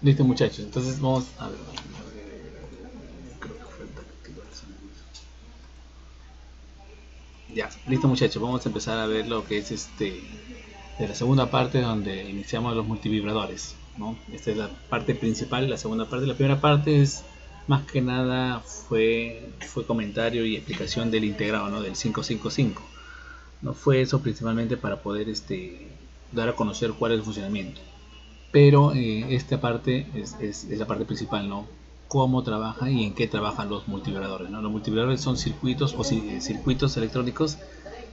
Listo, muchachos, entonces vamos a ver. Ya, listo, muchachos, vamos a empezar a ver lo que es de la segunda parte donde iniciamos los multivibradores, ¿no? Esta es la parte principal, la segunda parte. La primera parte es más que nada fue comentario y explicación del integrado, ¿no? Del 555. No fue eso principalmente para poder dar a conocer cuál es el funcionamiento. Pero esta parte es la parte principal, ¿no? Cómo trabajan y en qué trabajan los multivibradores, ¿no? Los multivibradores son circuitos o circuitos electrónicos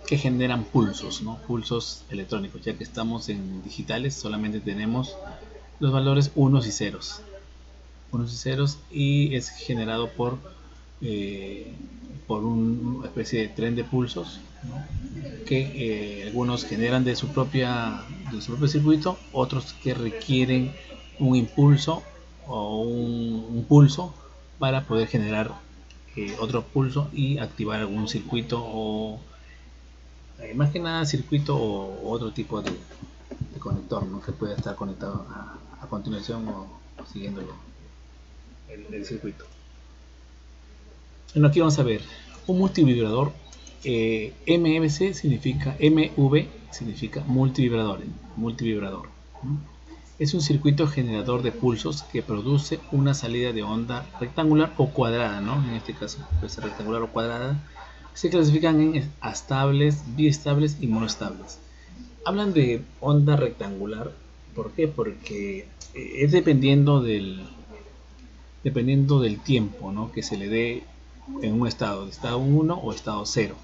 que generan pulsos, ¿no? Pulsos electrónicos, ya que estamos en digitales, solamente tenemos los valores unos y ceros. Unos y ceros, y es generado por una especie de tren de pulsos, ¿no? Que algunos generan de su propio circuito, otros que requieren un impulso o un pulso para poder generar otro pulso y activar algún circuito o más que nada circuito o otro tipo de conector, ¿no? Que pueda estar conectado a continuación o siguiendo el circuito. Bueno, aquí vamos a ver un multivibrador. MVC significa MV significa multivibrador. ¿No? Es un circuito generador de pulsos que produce una salida de onda rectangular o cuadrada, ¿no? En este caso puede ser rectangular o cuadrada. Se clasifican en astables, biestables y monoestables. Hablan de onda rectangular, ¿por qué? Porque es dependiendo del tiempo, ¿no? Que se le dé en un estado, de estado 1 o estado 0.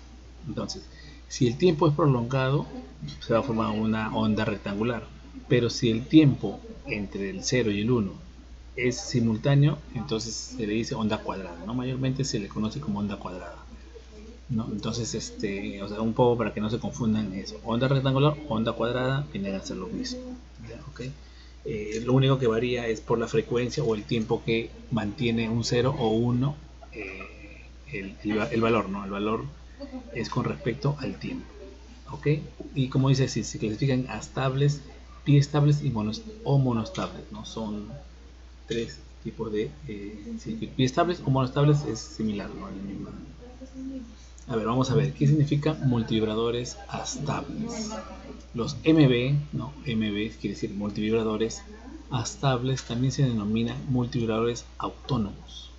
Entonces, si el tiempo es prolongado, se va a formar una onda rectangular. Pero si el tiempo entre el 0 y el 1 es simultáneo, entonces se le dice onda cuadrada, ¿no? Mayormente se le conoce como onda cuadrada, ¿no? Entonces, o sea, un poco para que no se confundan eso. Onda rectangular, onda cuadrada, vienen a ser lo mismo. ¿Ya? ¿Okay? Lo único que varía es por la frecuencia o el tiempo que mantiene un 0 o 1 el valor, ¿no? El valor es con respecto al tiempo. ¿Ok? Y como dice, si se clasifican a estables, biestables y monoestables, ¿no? Son tres tipos de biestables o monoestables, es similar, ¿no? A ver, vamos a ver, ¿qué significa multivibradores astables? Los MV, ¿no? MV quiere decir multivibradores astables, también se denomina multivibradores autónomos.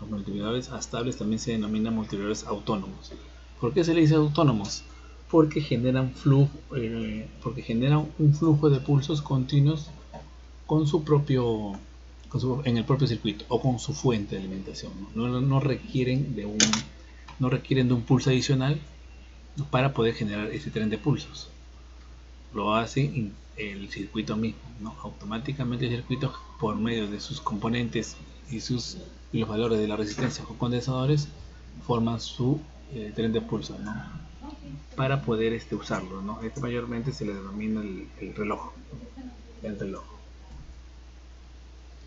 Los multivibradores astables también se denominan multivibradores autónomos. ¿Por qué se le dice autónomos? Porque generan un flujo de pulsos continuos con en el propio circuito o con su fuente de alimentación. No requieren de un pulso adicional para poder generar ese tren de pulsos. Lo hace el circuito mismo, ¿no? Automáticamente el circuito, por medio de sus componentes y los valores de la resistencia o condensadores, forman su tren de pulsos, ¿no? Para poder usarlo, ¿no? Mayormente se le denomina el reloj.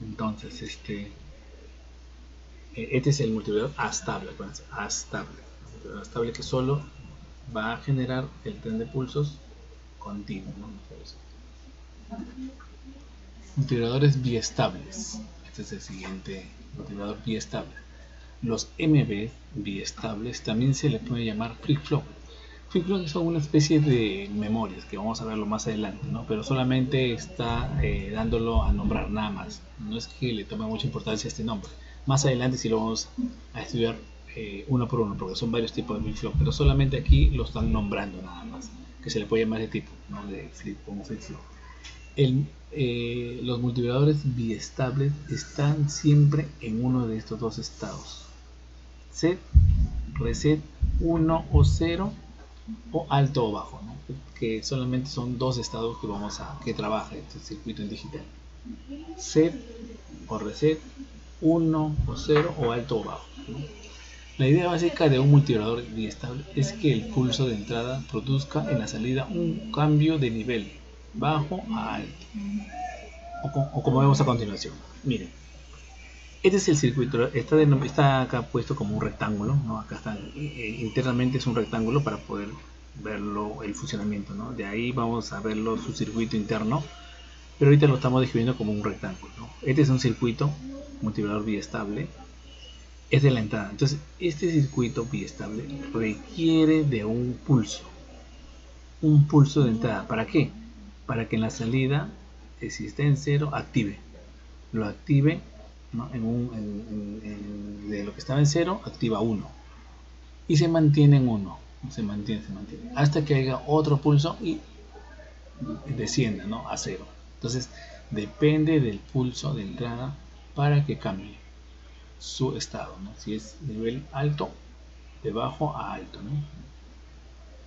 Entonces, este es el multivibrador astable, astable que solo va a generar el tren de pulsos continuo, ¿no? Multivibradores biestables. Este es el siguiente multivibrador biestable. Los MV biestables también se le puede llamar flip-flop. Flip-flop son una especie de memorias que vamos a verlo más adelante, ¿no? Pero solamente está dándolo a nombrar, nada más. No es que le tome mucha importancia este nombre. Más adelante sí lo vamos a estudiar uno por uno, porque son varios tipos de flip-flop, pero solamente aquí lo están nombrando nada más, que se le puede llamar de tipo, ¿no? De como flip-flop. Los multivibradores biestables están siempre en uno de estos dos estados: set, reset 1 o 0, o alto o bajo, ¿no? Que solamente son dos estados que trabaja este circuito en digital: set o reset 1 o 0 o alto o bajo, ¿no? La idea básica de un multivibrador biestable es que el pulso de entrada produzca en la salida un cambio de nivel bajo a alto. o como vemos a continuación. Miren, este es el circuito, está acá puesto como un rectángulo, ¿no? Acá está, internamente es un rectángulo para poder verlo, el funcionamiento, ¿no? De ahí vamos a verlo su circuito interno, pero ahorita lo estamos describiendo como un rectángulo, ¿no? Este es un circuito multivibrador biestable, es de la entrada. Entonces, este circuito biestable requiere de un pulso de entrada. ¿Para qué? Para que en la salida, si está en cero, lo active, ¿no? De lo que estaba en cero, activa 1 y se mantiene en 1, se mantiene hasta que haya otro pulso y descienda, ¿no? A 0. Entonces depende del pulso de entrada para que cambie su estado, ¿no? Si es nivel alto, de bajo a alto, ¿no?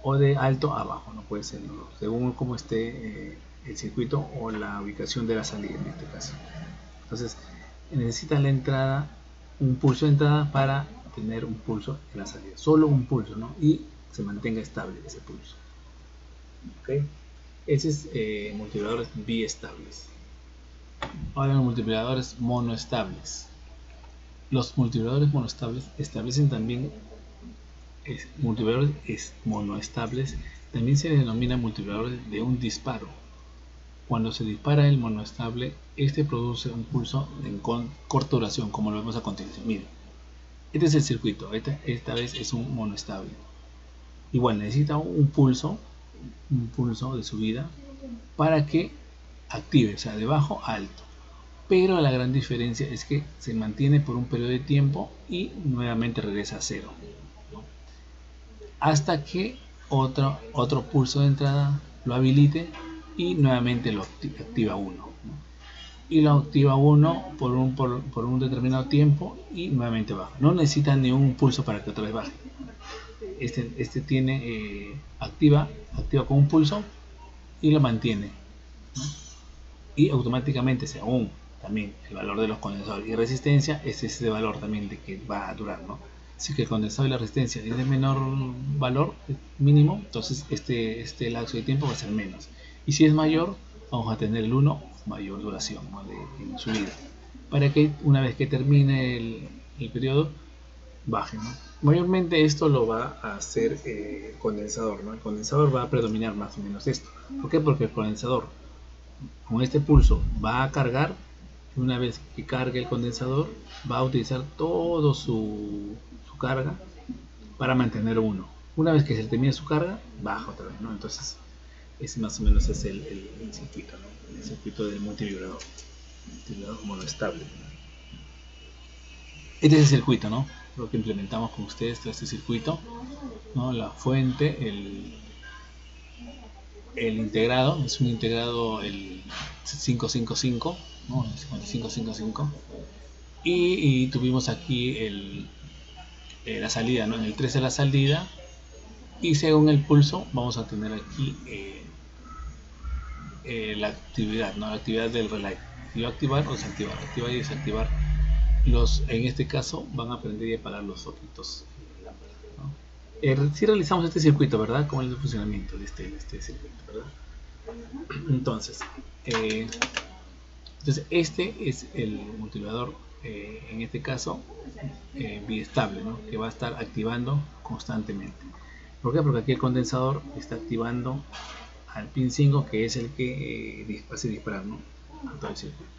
O de alto a bajo, no puede ser, ¿no? Según cómo esté el circuito o la ubicación de la salida en este caso. Entonces necesita la entrada, un pulso de entrada para tener un pulso en la salida, solo un pulso, ¿no? Y se mantenga estable ese pulso. ¿Okay? Ese es multiplicadores biestables. Ahora los multiplicadores monoestables. Los multiplicadores monoestables establecen también multiplicadores monoestables, también se denomina multiplicadores de un disparo. Cuando se dispara el monoestable, este produce un pulso en corta duración, como lo vemos a continuación. Miren, este es el circuito, esta vez es un monoestable. Igual necesita un pulso de subida para que active, o sea, de bajo a alto. Pero la gran diferencia es que se mantiene por un periodo de tiempo y nuevamente regresa a cero, ¿no? Hasta que otro pulso de entrada lo habilite y nuevamente lo activa 1, ¿no? Y lo activa 1 por un determinado tiempo y nuevamente baja. No necesita ni un pulso para que otra vez baje. Este tiene activa con un pulso y lo mantiene, ¿no? Y automáticamente, según también el valor de los condensadores y resistencia, es ese valor también de que va a durar, ¿no? Si que el condensador y la resistencia es de menor valor mínimo, entonces este lapso de tiempo va a ser menos. Y si es mayor, vamos a tener el 1 mayor duración, ¿no? en su vida, para que una vez que termine el periodo baje, ¿no? Mayormente esto lo va a hacer el condensador, ¿no? El condensador va a predominar más o menos esto. ¿Por qué? Porque el condensador con este pulso va a cargar y una vez que cargue el condensador va a utilizar todo su carga para mantener 1. Una vez que se termine su carga, baja otra vez, ¿no? Entonces ese más o menos es el circuito, ¿no? El circuito del multivibrador monoestable. Este es el circuito, ¿no? Lo que implementamos con ustedes, todo este circuito, ¿no? La fuente, el integrado, es un integrado el 555, ¿no? El 5555. Y tuvimos aquí la salida, ¿no? En el 13 la salida. Y según el pulso, vamos a tener aquí la actividad, ¿no? La actividad del relay. Y va a activar o desactivar, activar y desactivar. En este caso van a aprender y apagar los foquitos, ¿no? Si realizamos este circuito, ¿verdad? ¿Cómo es el funcionamiento de este circuito, ¿verdad? Entonces este es el multiplicador, en este caso biestable, ¿no? Que va a estar activando constantemente. ¿Por qué? Porque aquí el condensador está activando al pin 5, que es el que hace disparar, ¿no? A todo el circuito.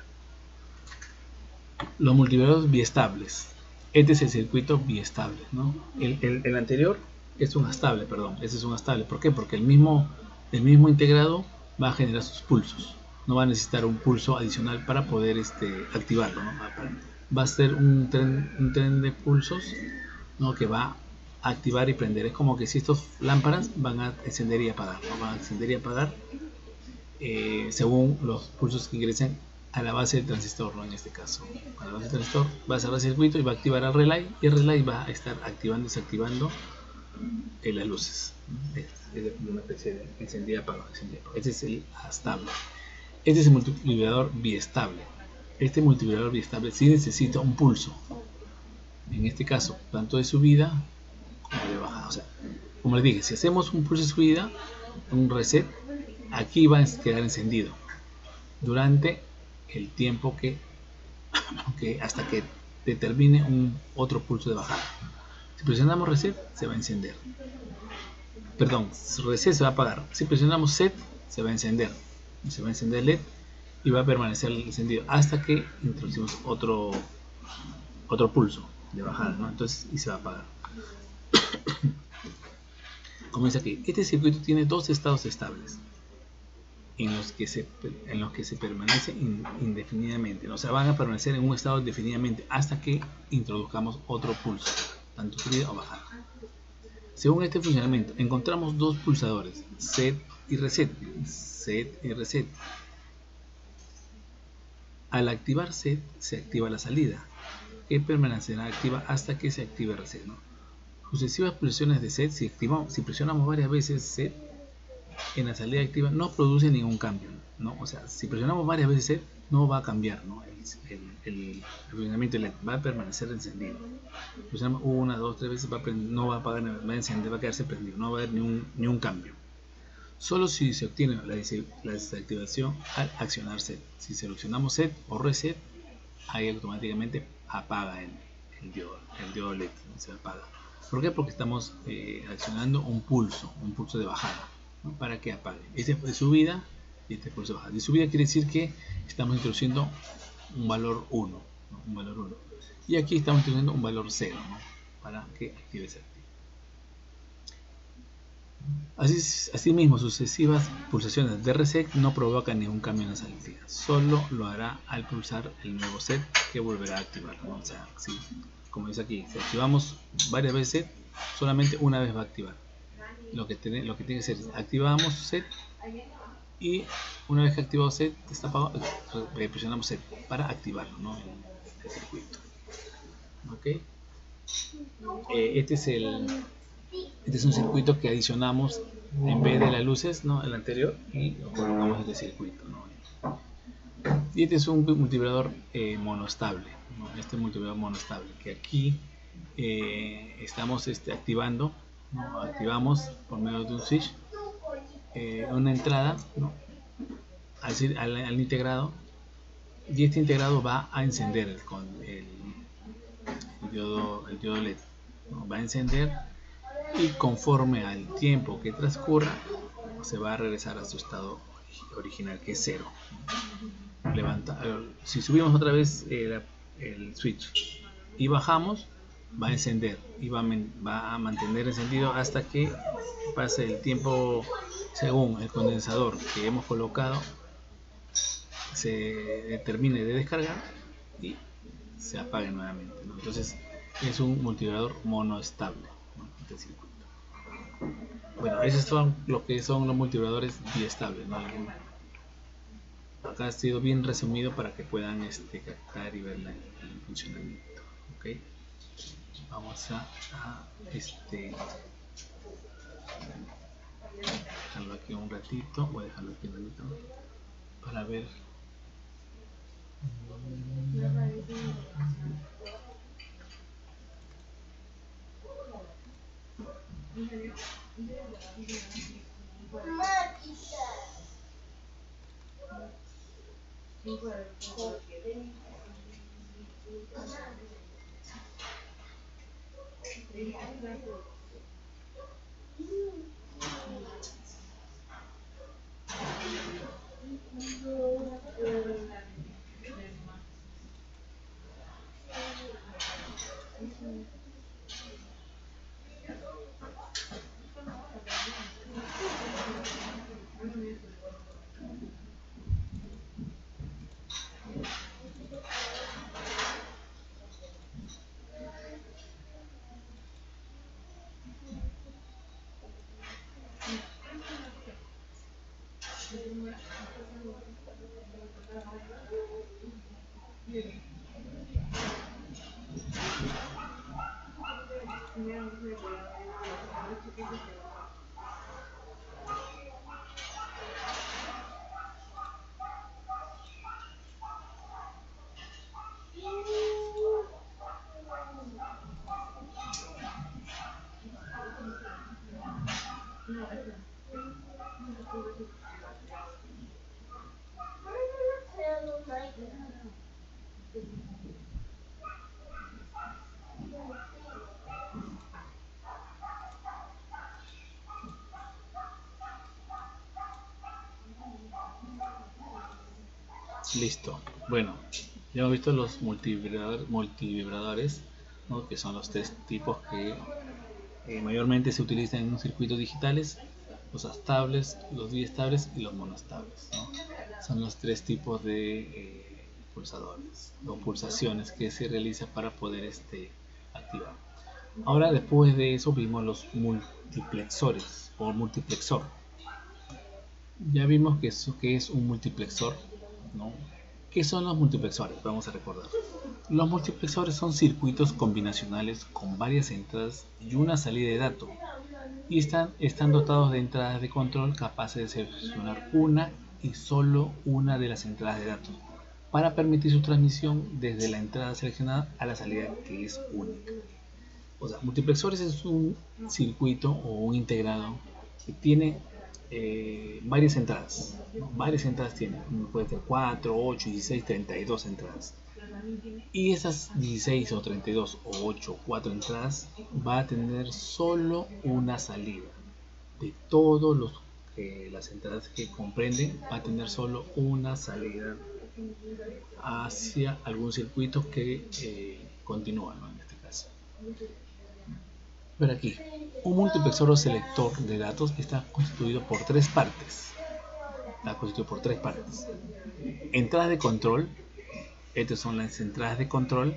Los multiplicadores biestables. Este es el circuito biestable, ¿no? El anterior es un astable, perdón. Este es un astable. ¿Por qué? Porque el mismo integrado va a generar sus pulsos. No va a necesitar un pulso adicional para poder activarlo, ¿no? Va a ser un tren de pulsos, ¿no? Que va a activar y prender. Es como que si estas lámparas van a encender y apagar, ¿no? Van a encender y apagar según los pulsos que ingresen a la base del transistor, ¿no? En este caso, a la base del transistor va a cerrar el circuito y va a activar el relay, y el relay va a estar activando y desactivando las luces. Es una especie de encendida y apagada. Este es el astable. Este es el multiplicador biestable. Este multiplicador biestable sí necesita un pulso, en este caso tanto de subida como de bajada. O sea, como les dije, si hacemos un pulso de subida, un reset, aquí va a quedar encendido durante el tiempo que hasta que determine otro pulso de bajada. Si presionamos reset, se va a encender. Perdón, reset se va a apagar. Si presionamos set, se va a encender. Se va a encender el LED y va a permanecer encendido hasta que introducimos otro pulso de bajada, ¿no? Entonces, y se va a apagar. Como dice aquí, este circuito tiene dos estados estables en los que se permanece indefinidamente, ¿no? O sea, van a permanecer en un estado indefinidamente hasta que introduzcamos otro pulso, tanto subida o bajada. Según este funcionamiento, encontramos dos pulsadores, set y reset. Al activar set, se activa la salida, que permanecerá activa hasta que se active reset, ¿no? Sucesivas pulsaciones de set, si presionamos varias veces set en la salida activa, no produce ningún cambio, ¿no? O sea, si presionamos varias veces set, no va a cambiar, ¿no? El funcionamiento LED va a permanecer encendido. Presionamos una, dos, tres veces, no va a apagar, va a encender, va a quedarse prendido, no va a haber ni un cambio. Solo si se obtiene la desactivación al accionar set. Si seleccionamos set o reset, ahí automáticamente apaga el diodo LED, se apaga. ¿Por qué? Porque estamos accionando un pulso de bajada, ¿no? Para que apague. Este es de subida y este es pulso de bajada. De subida quiere decir que estamos introduciendo un valor 1, ¿no? Un valor 1. Y aquí estamos introduciendo un valor 0, ¿no? Para que active ese activo. Asimismo, sucesivas pulsaciones de reset no provocan ningún cambio en la salida, solo lo hará al pulsar el nuevo set que volverá a activarlo, ¿no? O sea, sí, como dice aquí, si activamos varias veces set, solamente una vez va a activar. Lo que tiene que ser, activamos set y una vez que activado set, está apagado, presionamos set para activarlo, ¿no? El circuito. ¿Ok? Este es un circuito que adicionamos en vez de las luces, ¿no? El anterior, y lo colocamos este circuito, ¿no? Y este es un multivibrador monoestable, ¿no? Este multivibrador monoestable que aquí estamos activando, ¿no? Activamos por medio de un switch una entrada, ¿no? al integrado, y este integrado va a encender el diodo LED, ¿no? Va a encender y conforme al tiempo que transcurra se va a regresar a su estado original, que es 0. Si subimos otra vez el switch y bajamos, va a encender y va a mantener encendido hasta que pase el tiempo según el condensador que hemos colocado se termine de descargar y se apague nuevamente, ¿no? Entonces es un multivibrador monoestable, ¿no? Este circuito. Bueno, esos son lo que son los multivibradores biestables, ¿no? Acá ha sido bien resumido para que puedan captar y ver el funcionamiento. ¿Okay? Vamos a dejarlo aquí un ratito. Voy a dejarlo aquí un ratito para ver. Listo. Bueno, ya hemos visto los multivibradores, ¿no? Que son los tres tipos que mayormente se utilizan en circuitos digitales: los astables, los biestables y los monoestables, ¿no? Son los tres tipos de pulsadores o pulsaciones que se realiza para poder activar. Ahora, después de eso, vimos los multiplexores o multiplexor. Ya vimos que es un multiplexor, ¿no? ¿Qué son los multiplexores? Vamos a recordar. Los multiplexores son circuitos combinacionales con varias entradas y una salida de datos, y están dotados de entradas de control capaces de seleccionar una y solo una de las entradas de datos para permitir su transmisión desde la entrada seleccionada a la salida, que es única. O sea, multiplexores es un circuito o un integrado que tiene varias entradas, ¿no? Varias entradas tiene, puede ser 4, 8, 16, 32 entradas. Y esas 16 o 32 o 8 o 4 entradas va a tener solo una salida. De todas las entradas que comprenden, va a tener solo una salida hacia algún circuito que continúa, ¿no? En este caso. Pero aquí, un multiplexor o selector de datos está constituido por tres partes. Entradas de control. Estas son las entradas de control.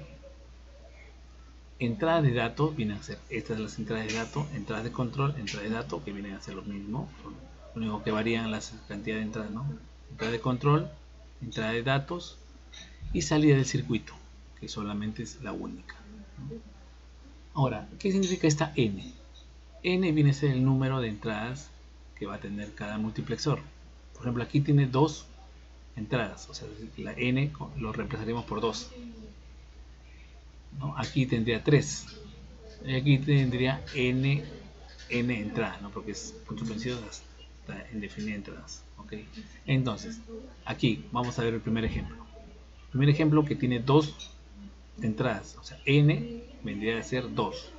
Entradas de datos vienen a ser estas las entradas de datos, entradas de control, entradas de datos, que vienen a ser lo mismo. Lo único que varían las cantidades de entradas, ¿no? Entrada de control, entrada de datos y salida del circuito, que solamente es la única. Ahora, ¿qué significa esta N? N viene a ser el número de entradas que va a tener cada multiplexor. Por ejemplo, aquí tiene dos entradas, o sea, la N lo reemplazaremos por 2. ¿No? Aquí tendría 3. Y aquí tendría N entradas, ¿no? Porque es puntos vencidos hasta indefinida entradas. ¿Okay? Entonces, aquí vamos a ver el primer ejemplo. El primer ejemplo que tiene dos entradas, o sea, N vendría a ser 2.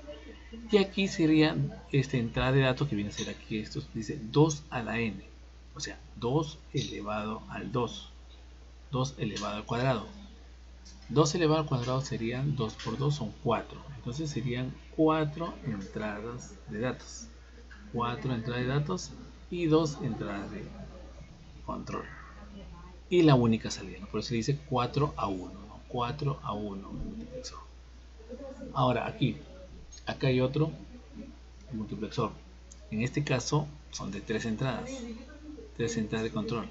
Y aquí sería esta entrada de datos que viene a ser aquí, esto dice 2 a la n, o sea, 2 elevado al 2, 2 elevado al cuadrado. 2 elevado al cuadrado serían 2 por 2 son 4, entonces serían 4 entradas de datos. 4 entradas de datos y 2 entradas de control. Y la única salida, ¿no? Por eso se dice 4 a 1, ¿no? 4 a 1 multiplexor. Ahora aquí, acá hay otro multiplexor. En este caso son de 3 entradas de control.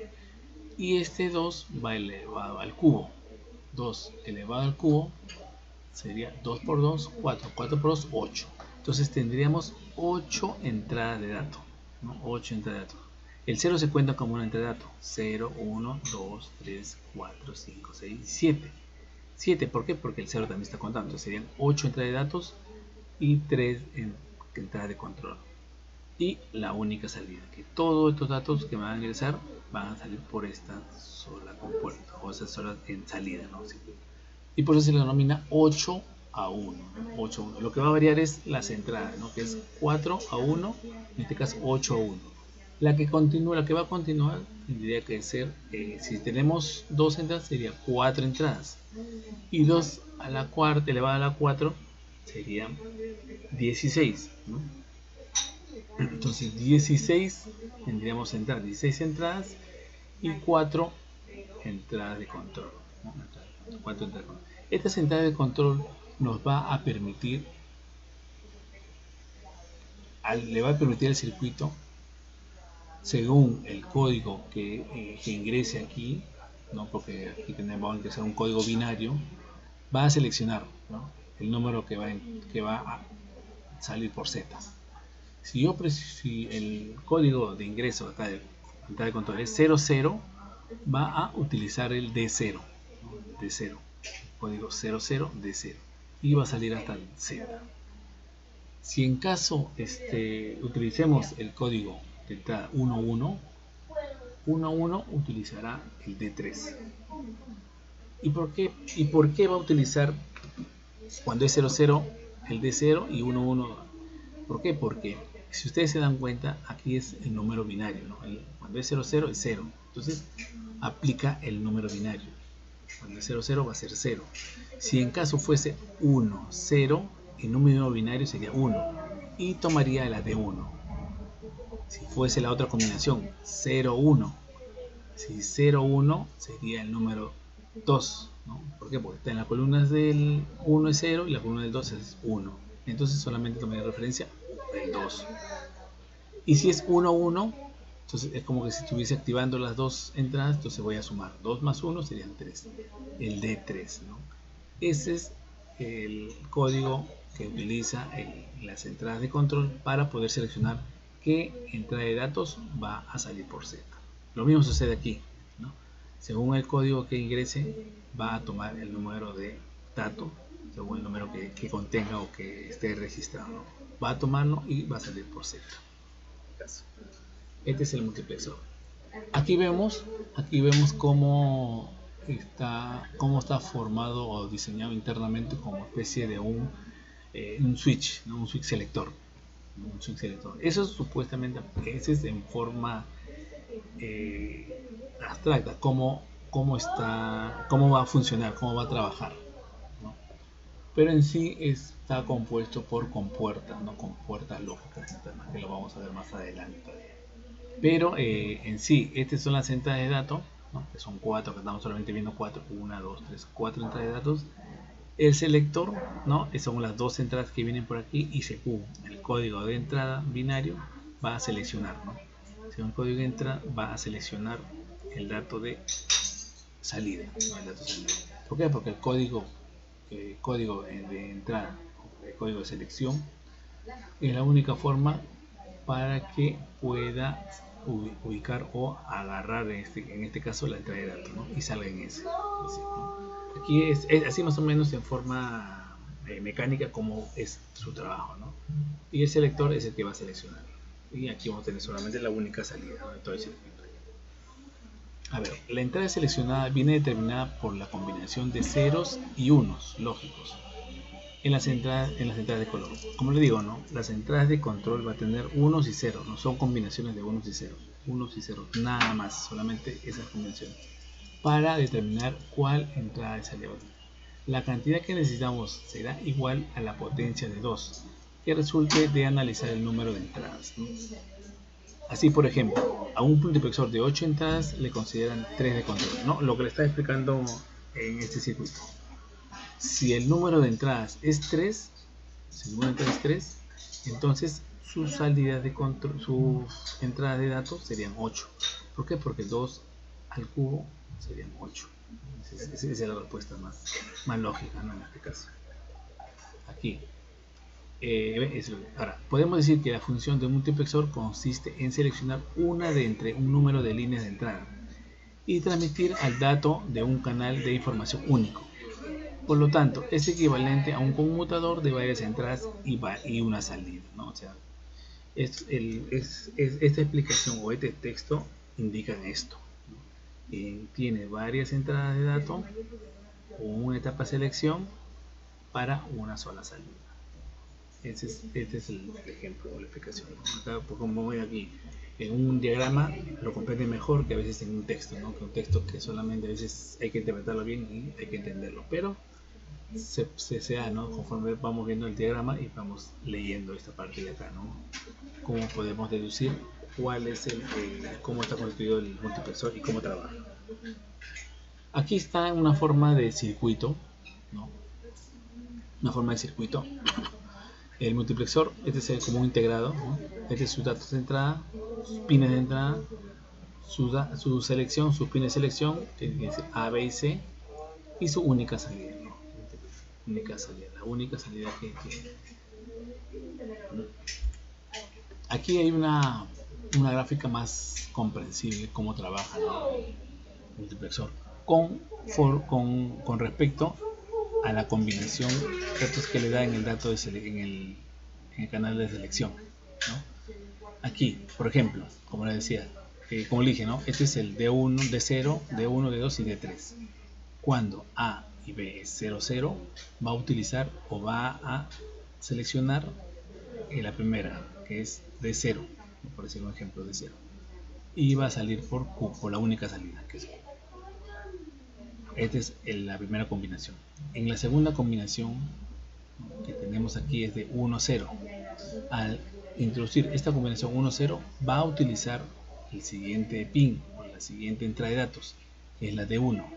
Y este 2 va elevado al cubo. 2 elevado al cubo sería 2 por 2, 4. 4 por 2, 8. Entonces tendríamos 8 entradas de datos, ¿no? 8 entradas de datos. El 0 se cuenta como una entrada de datos. 0, 1, 2, 3, 4, 5, 6, 7. 7, ¿por qué? Porque el 0 también está contando. Entonces serían 8 entradas de datos y 3 entradas de control. Y la única salida, que todos estos datos que van a ingresar van a salir por esta sola compuerta o esa sola en salida, ¿no? Y por eso se le denomina 8 a 1, 8 a 1. Lo que va a variar es las entradas, ¿no? Que es 4 a 1, en este caso 8 a 1. La que va a continuar tendría que ser, si tenemos 2 entradas sería 4 entradas, y 2 a la cuarta elevada a la 4 serían 16, ¿no? Entonces 16 tendríamos entradas, 16 entradas y 4 entradas de control, ¿no? 4 entradas de control. Estas entradas de control nos va a permitir, le va a permitir al circuito, según el código que ingrese aquí, ¿no? Porque aquí tenemos que ser un código binario, va a seleccionar, ¿no? El número que va a salir por Z. Si el código de ingreso acá de entrada de control es 00, va a utilizar el D0, ¿no? D0, código 00 D0, y va a salir hasta el Z. Si en caso utilicemos el código de entrada 11, 11 utilizará el D3. ¿Y por qué va a utilizar cuando es 00 el D0 y 11? ¿Por qué? Porque si ustedes se dan cuenta, aquí es el número binario, ¿no? Cuando es 00 es 0. Entonces, aplica el número binario. Cuando es 0, 0 va a ser 0. Si en caso fuese 1, 0, el número binario sería 1 y tomaría la de 1. Si fuese la otra combinación, 0, 1, si 0, 1 sería el número 2, ¿no? ¿Por qué? Porque está en las columnas del 1 es 0 y la columna del 2 es 1. Entonces solamente tomaría referencia el 2. Y si es 1, 1, entonces es como que si estuviese activando las dos entradas, entonces voy a sumar 2 más 1 serían 3, el D3, ¿no? Ese es el código que utiliza las entradas de control para poder seleccionar qué entrada de datos va a salir por Z. Lo mismo sucede aquí, ¿no? Según el código que ingrese, va a tomar el número de dato, según el número que contenga o que esté registrado, ¿no? Va a tomarlo y va a salir por Z. Este es el multiplexor. Aquí vemos cómo está formado o diseñado internamente como especie de un switch, ¿no? Un switch selector. Un switch selector. Eso supuestamente es en forma abstracta, cómo va a funcionar, cómo va a trabajar, ¿no? Pero en sí está compuesto por compuertas, ¿no? Compuertas lógicas internas, que lo vamos a ver más adelante. Pero en sí, estas son las entradas de datos, ¿no? Que son 4, que estamos solamente viendo 4, 1, 2, 3, 4 entradas de datos. El selector, ¿no? Son las dos entradas que vienen por aquí, y según el código de entrada binario va a seleccionar, ¿no? Según el código de entrada va a seleccionar el dato de salida, ¿no? El dato de salida. ¿Por qué? Porque el código de entrada, el código de selección, es la única forma para que pueda ubicar o agarrar en este caso la entrada de datos, ¿no? Y salga en ese, ¿no? Aquí es así más o menos en forma mecánica como es su trabajo, ¿no? Y el selector es el que va a seleccionar, y aquí vamos a tener solamente la única salida, ¿no? De todo el circuito. A ver, la entrada seleccionada viene determinada por la combinación de ceros y unos lógicos en las entradas de color. Como le digo, ¿no? Las entradas de control va a tener unos y ceros, no son combinaciones de unos y ceros, nada más, solamente esas combinaciones, para determinar cuál entrada de salida va a tener. La cantidad que necesitamos será igual a la potencia de 2, que resulte de analizar el número de entradas, ¿no? Así, por ejemplo, a un multiplexor de 8 entradas le consideran 3 de control, ¿no? Lo que le está explicando en este circuito. Si el número de entradas es 3, entonces sus salidas de control, sus entradas de datos serían 8. ¿Por qué? Porque 2 al cubo serían 8. Esa es la respuesta más lógica, ¿no? En este caso. Aquí. Ahora, podemos decir que la función de un multiplexor consiste en seleccionar una de entre un número de líneas de entrada y transmitir al dato de un canal de información único. Por lo tanto, es equivalente a un conmutador de varias entradas y una salida, ¿no? O sea, esta explicación o este texto indican esto, ¿no? Tiene varias entradas de datos o una etapa de selección para una sola salida. Este es el ejemplo o la explicación, ¿no? Acá, como ven aquí, en un diagrama lo comprende mejor que a veces en un texto, ¿no? Que un texto que solamente a veces hay que interpretarlo bien y hay que entenderlo, pero se da, ¿no? Conforme vamos viendo el diagrama y vamos leyendo esta parte de acá, ¿no? Cómo podemos deducir cuál es cómo está construido el multiplexor y cómo trabaja. Aquí está una forma de circuito, ¿no? Una forma de circuito. El multiplexor, este es el común integrado, ¿no? Este es sus datos de entrada, sus pines de entrada, su selección, sus pines de selección, que es A, B y C, y su única salida, ¿no? La única salida que tiene. Aquí hay una gráfica más comprensible cómo trabaja, ¿no? El multiplexor con respecto a la combinación de datos que le da en el dato en el canal de selección, ¿no? Aquí, por ejemplo, como les decía, como le dije, ¿no? Este es el D1, D0, D1, D2 y D3. Cuando A y B es 0, 0, va a utilizar o va a seleccionar la primera, que es D0, por decir un ejemplo, D0, y va a salir por Q, por la única salida, que es Q. Esta es la primera combinación. En la segunda combinación que tenemos aquí es de 1-0. Al introducir esta combinación 1-0 va a utilizar el siguiente pin o la siguiente entrada de datos, que es la de 1.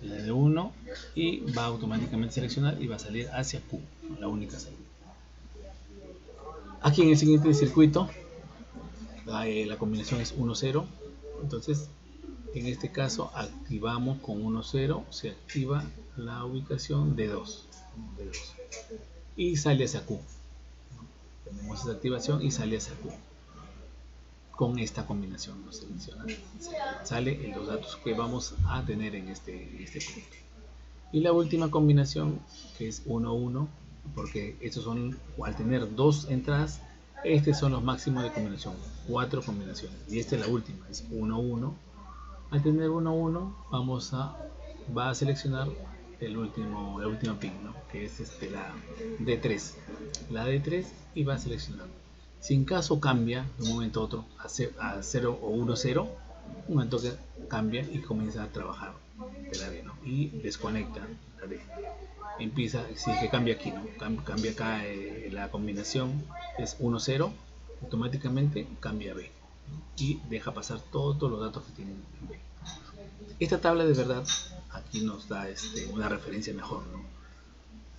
La de 1 y va a automáticamente seleccionar y va a salir hacia Q, la única salida. Aquí en el siguiente circuito la combinación es 1-0, entonces en este caso activamos con 1-0, se activa la ubicación de 2 y sale hacia Q. Tenemos esa activación y sale hacia Q. Con esta combinación nos selecciona, sale los datos que vamos a tener en este punto. Y la última combinación, que es 1-1, porque estos son, al tener dos entradas, estos son los máximos de combinación, 4 combinaciones, y esta es la última, es 1-1. Al tener 1-1 va a seleccionar la última pin, ¿no? Que es la D3 y va a seleccionar. Si en caso cambia de un momento a otro a 0 o 1-0, un momento que cambia y comienza a trabajar de la D, ¿no? Y desconecta la D. Empieza, si es que cambia aquí, ¿no? Cambia acá la combinación, es 1-0, automáticamente cambia a B, ¿no? Y deja pasar todos los datos que tienen en B. Esta tabla de verdad aquí nos da una referencia mejor, ¿no?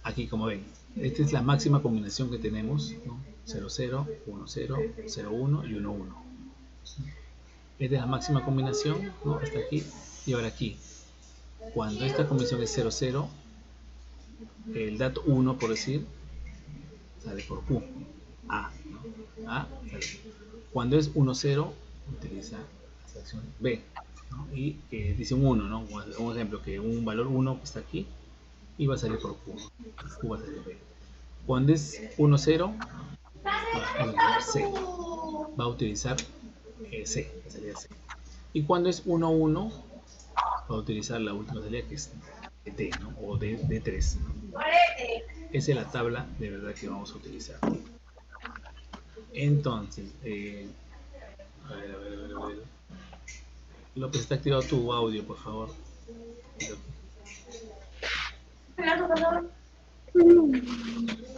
Aquí como ven, esta es la máxima combinación que tenemos, ¿no? 0-0, 1-0, 0-1 y 1-1. Esta es la máxima combinación, ¿no? Hasta aquí. Y ahora aquí, cuando esta combinación es 0-0, el dato 1, por decir, sale por Q. A, ¿no? A sale. Cuando es 1-0, utiliza la selección B, ¿no? Y dice un 1, ¿no? Un ejemplo, que un valor 1 que está aquí y va a salir por Q. Q va a salir B. Cuando es 1-0, C. Va a utilizar C, la salida C. Y cuando es 1-1, va a utilizar la última salida que es D, ¿no? O D3, ¿no? Esa es la tabla de verdad que vamos a utilizar. Entonces, a ver. López, está activado tu audio, por favor.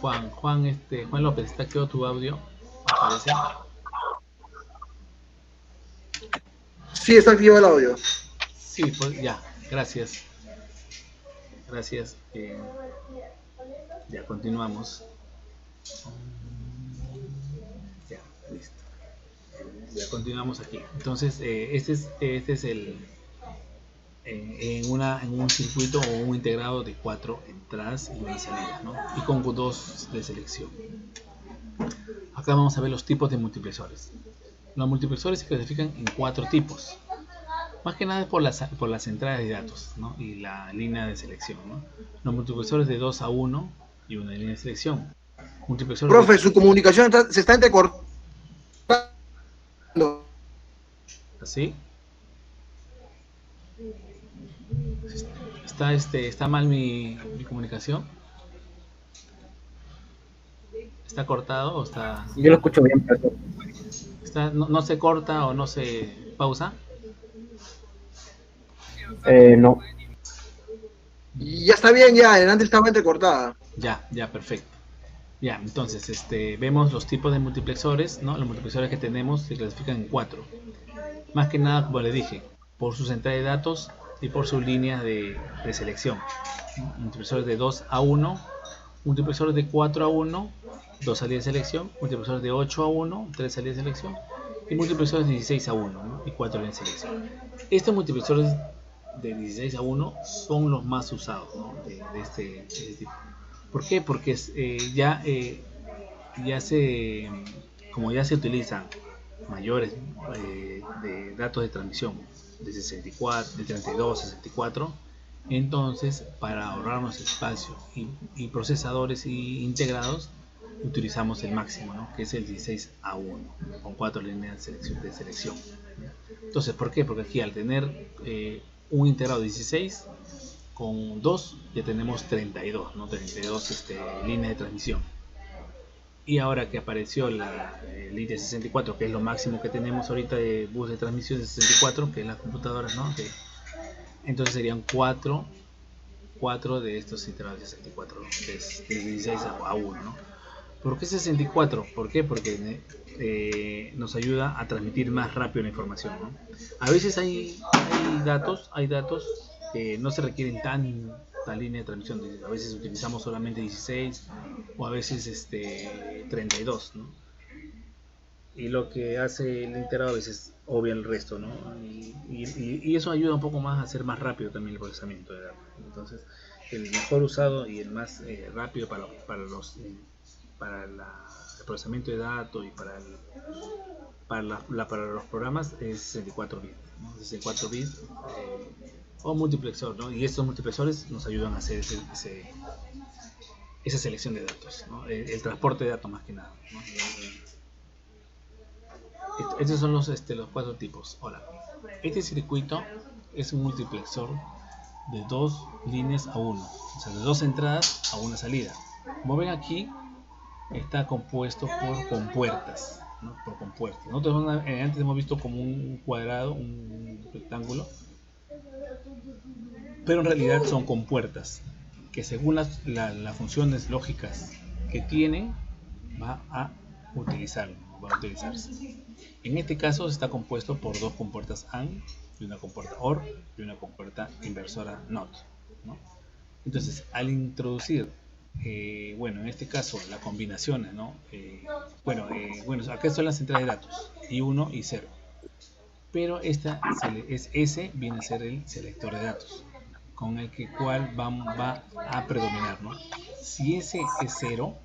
Juan López, está activado tu audio. ¿Parece? Sí, está activado el audio. Sí, pues ya, gracias. Gracias. Ya continuamos. Ya, listo. Ya continuamos aquí. Entonces, este es en un circuito o un integrado de 4 entradas y una salida, ¿no? Y con 2 de selección. Acá vamos a ver los tipos de multiplexores. Los multiplexores se clasifican en 4 tipos. Más que nada por las entradas de datos, ¿no? Y la línea de selección, ¿no? Los multiplexores de 2-1 y una línea de selección. Profe, su comunicación se está entrecortando. ¿Así? ¿Está mal mi comunicación? ¿Está cortado o está...? Yo lo escucho bien, pero... ¿No se corta o no se pausa? No. Ya está bien, ya, antes estaba entrecortada. Ya, perfecto. Ya, entonces, vemos los tipos de multiplexores, ¿no? Los multiplexores que tenemos se clasifican en 4. Más que nada, como les dije, por sus entradas de datos y por sus líneas de selección. Multiplexores de 2-1, multiplexores de 4-1, 2 salidas de selección, multiplexores de 8-1, 3 salidas de selección, y multiplexores de 16-1, ¿no? Y 4 líneas de selección. Estos multiplexores de 16-1 son los más usados, ¿no? de este tipo. ¿Por qué? Porque como ya se utilizan mayores de datos de transmisión de 64, de 32, 64, entonces para ahorrarnos espacio y procesadores integrados utilizamos el máximo, ¿no? Que es el 16-1 con 4 líneas de selección. Entonces, ¿por qué? Porque aquí al tener un integrado 16 con 2 ya tenemos 32, ¿no? 32 líneas de transmisión. Y ahora que apareció la línea 64, que es lo máximo que tenemos ahorita de bus de transmisión de 64, que es las computadoras, ¿no? Entonces serían 4 de estos intervalos de 64, desde 16 a 1, ¿no? ¿Por qué 64? ¿Por qué? Porque nos ayuda a transmitir más rápido la información, ¿no? A veces hay datos que no se requieren tanta línea de transmisión. A veces utilizamos solamente 16 o a veces 32, ¿no? Y lo que hace el intervalo a veces obvia el resto, ¿no? Y eso ayuda un poco más a hacer más rápido también el procesamiento de datos. Entonces, el mejor usado y el más rápido para el procesamiento de datos y para los programas es 64 bits, ¿no? 64 bits o multiplexor, ¿no? Y estos multiplexores nos ayudan a hacer esa selección de datos, ¿no? El transporte de datos más que nada, ¿no? Estos son los 4 tipos. Ahora, este circuito es un multiplexor de 2 líneas a 1, o sea, de 2 entradas a una salida. Como ven aquí, está compuesto por compuertas, ¿no? Por compuertas. Nosotros antes hemos visto como un cuadrado, un rectángulo, pero en realidad son compuertas que según las funciones lógicas que tienen va a utilizarse. En este caso está compuesto por 2 compuertas AND y una compuerta OR y una compuerta inversora NOT, ¿no? Entonces, al introducir, bueno, en este caso la combinación, ¿no? Bueno, acá son las entradas de datos, I1 y 0. Pero ese viene a ser el selector de datos, con el cual va a predominar, ¿no? Si ese es 0,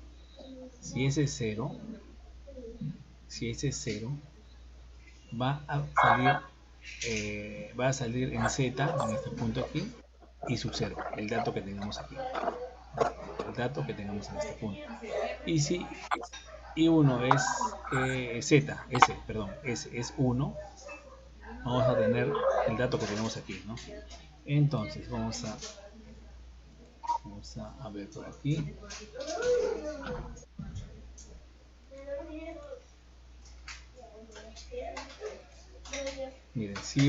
va a salir en Z, en este punto aquí, y sub 0, el dato que tengamos aquí, en este punto. Y si I1 es S es 1, vamos a tener el dato que tenemos aquí, ¿no? Entonces vamos a ver por aquí. Miren, si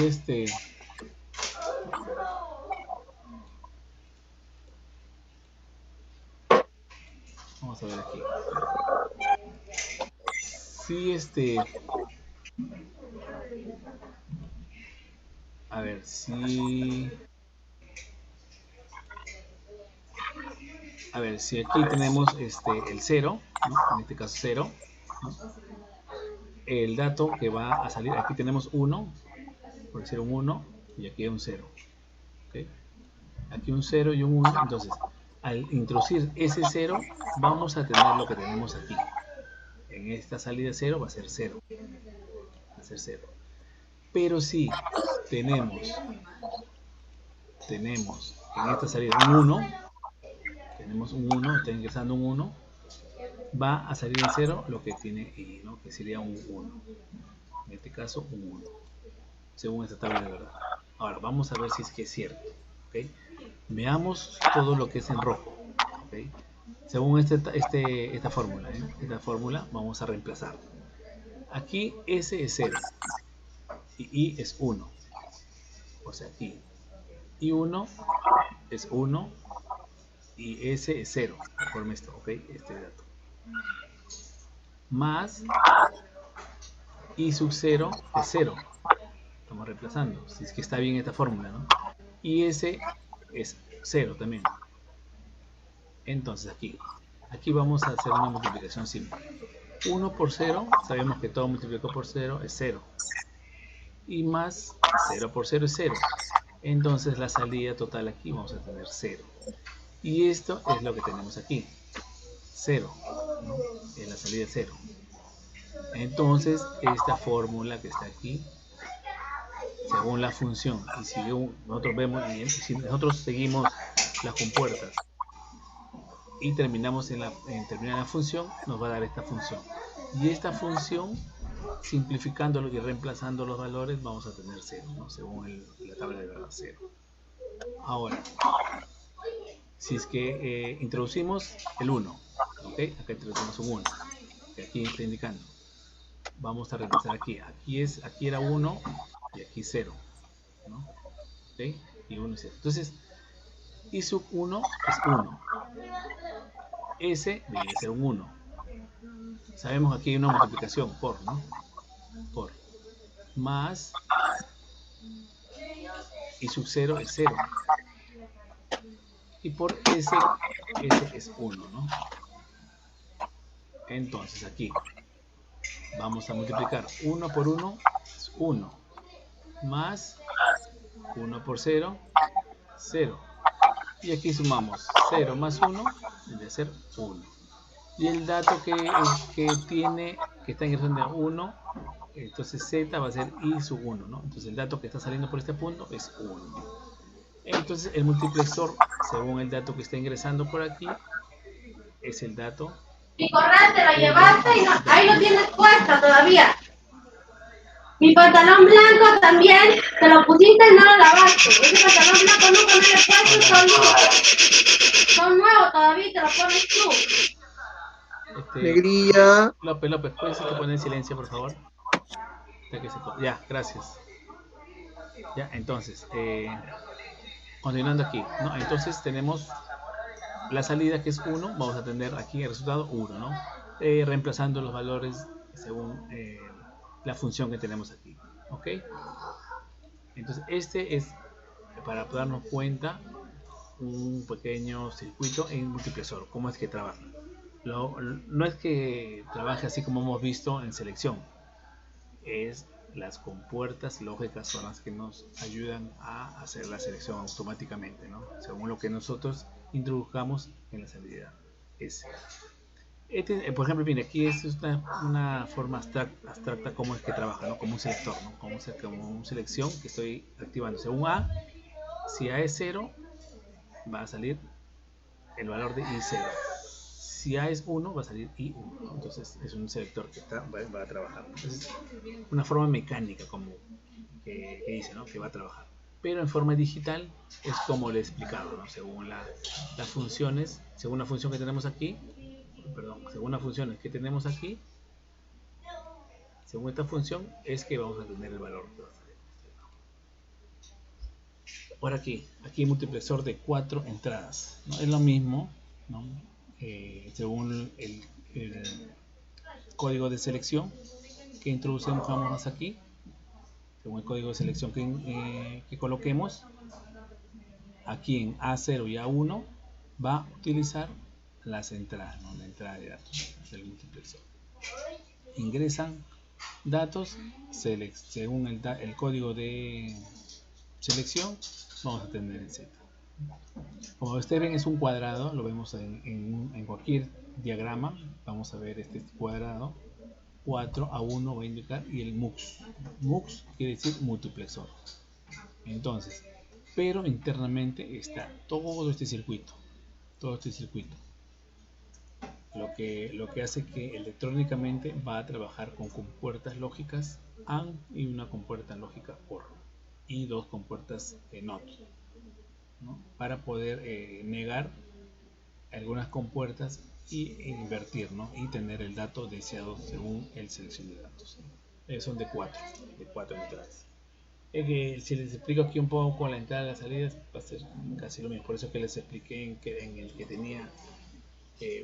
vamos a ver aquí. Si a ver, si aquí tenemos el 0, ¿no? En este caso 0, ¿no? El dato que va a salir, aquí tenemos 1, por decir un 1, y aquí hay un 0. ¿Okay? Aquí un 0 y un 1, entonces al introducir ese 0 vamos a tener lo que tenemos aquí. En esta salida 0 va a ser 0. Pero si tenemos en esta salida un 1, está ingresando un 1, va a salir en 0 lo que tiene I, ¿no? Que sería un 1. En este caso un 1, según esta tabla de verdad. Ahora vamos a ver si es que es cierto. ¿Okay? Veamos todo lo que es en rojo. ¿Okay? Según esta fórmula, vamos a reemplazar. Aquí S es 0 y I es 1. O sea, aquí I1 es 1 y S es 0. Conforme esto, ¿ok? Este dato. Más I sub 0 es 0. Estamos reemplazando, si es que está bien esta fórmula, ¿no? Y S es 0 también. Entonces aquí vamos a hacer una multiplicación simple. 1 por 0, sabemos que todo multiplicado por 0 es 0. Y más 0 por 0 es 0. Entonces la salida total aquí vamos a tener 0. Y esto es lo que tenemos aquí. 0. ¿No? En la salida 0. Entonces esta fórmula que está aquí, según la función, y si nosotros seguimos las compuertas y terminamos en terminar la función, nos va a dar esta función. Y esta función, simplificándolo y reemplazando los valores, vamos a tener 0, ¿no? Según la tabla de verdad 0. Ahora, si es que introducimos el 1, ¿okay? Acá introducimos un 1, que aquí está indicando. Vamos a reemplazar aquí. Aquí era 1 y aquí 0, ¿no? ¿Okay? y 1 y 0. Entonces, I sub 1 es 1. S debería ser un 1. Sabemos que aquí hay una multiplicación por, ¿no? Por. Más I sub 0 es 0. Y por S es 1, ¿no? Entonces aquí vamos a multiplicar 1 por 1 es 1. Más 1 por 0, 0. Y aquí sumamos 0 más 1, debe ser 1. Y el dato que está ingresando a 1, entonces Z va a ser I sub 1, ¿no? Entonces el dato que está saliendo por este punto es 1. Entonces el multiplexor, según el dato que está ingresando por aquí, es el dato. Mi corral te lo llevaste y no, ahí lo tienes puesto todavía. Mi pantalón blanco también, te lo pusiste y no lo lavaste. Ese pantalón blanco nunca me lo he puesto, son nuevos todavía y te lo pones tú. Alegría. López, ¿puedes poner en silencio, por favor? Ya, gracias. Ya, entonces, continuando aquí, ¿no? Entonces tenemos la salida que es 1, vamos a tener aquí el resultado 1, ¿no? Reemplazando los valores según la función que tenemos aquí, ¿ok? Entonces este es, para darnos cuenta, un pequeño circuito en multiplexor. ¿Cómo es que trabaja? No es que trabaje así como hemos visto en selección, es las compuertas lógicas son las que nos ayudan a hacer la selección automáticamente, ¿no? Según lo que nosotros introduzcamos en la salida S. Por ejemplo, mire, aquí es una forma abstracta cómo es que trabaja, ¿no? Como un selector, ¿no? Como una selección que estoy activando. Según A, si A es 0, va a salir el valor de I0. Si A es 1, va a salir I1, ¿no? Entonces es un selector que va a trabajar. Entonces, una forma mecánica como que dice, ¿no? Que va a trabajar. Pero en forma digital es como le he explicado, ¿no? Según las funciones, según la función que tenemos aquí, según las funciones que tenemos aquí, según esta función es que vamos a tener el valor. Ahora aquí hay multiplexor de 4 entradas, ¿no? Es lo mismo, ¿no? Según el código de selección que introducimos aquí, según el código de selección que coloquemos, aquí en A0 y A1 va a utilizar las entradas, ¿no? La entrada de datos del multiplexor. Ingresan datos, según el código de selección, vamos a tener el Z. Como ustedes ven, es un cuadrado, lo vemos en cualquier diagrama. Vamos a ver este cuadrado. 4A1 va a indicar, y el MUX. MUX quiere decir multiplexor. Entonces, pero internamente está todo este circuito. Lo que hace que electrónicamente va a trabajar con compuertas lógicas AND y una compuerta lógica OR y dos compuertas NOT, ¿no? Para poder negar algunas compuertas y invertir, ¿no? Y tener el dato deseado según el selección de datos, ¿no? Son de cuatro entradas. Si les explico aquí un poco con la entrada y la salida, va a ser casi lo mismo. Por eso que les expliqué en el que tenía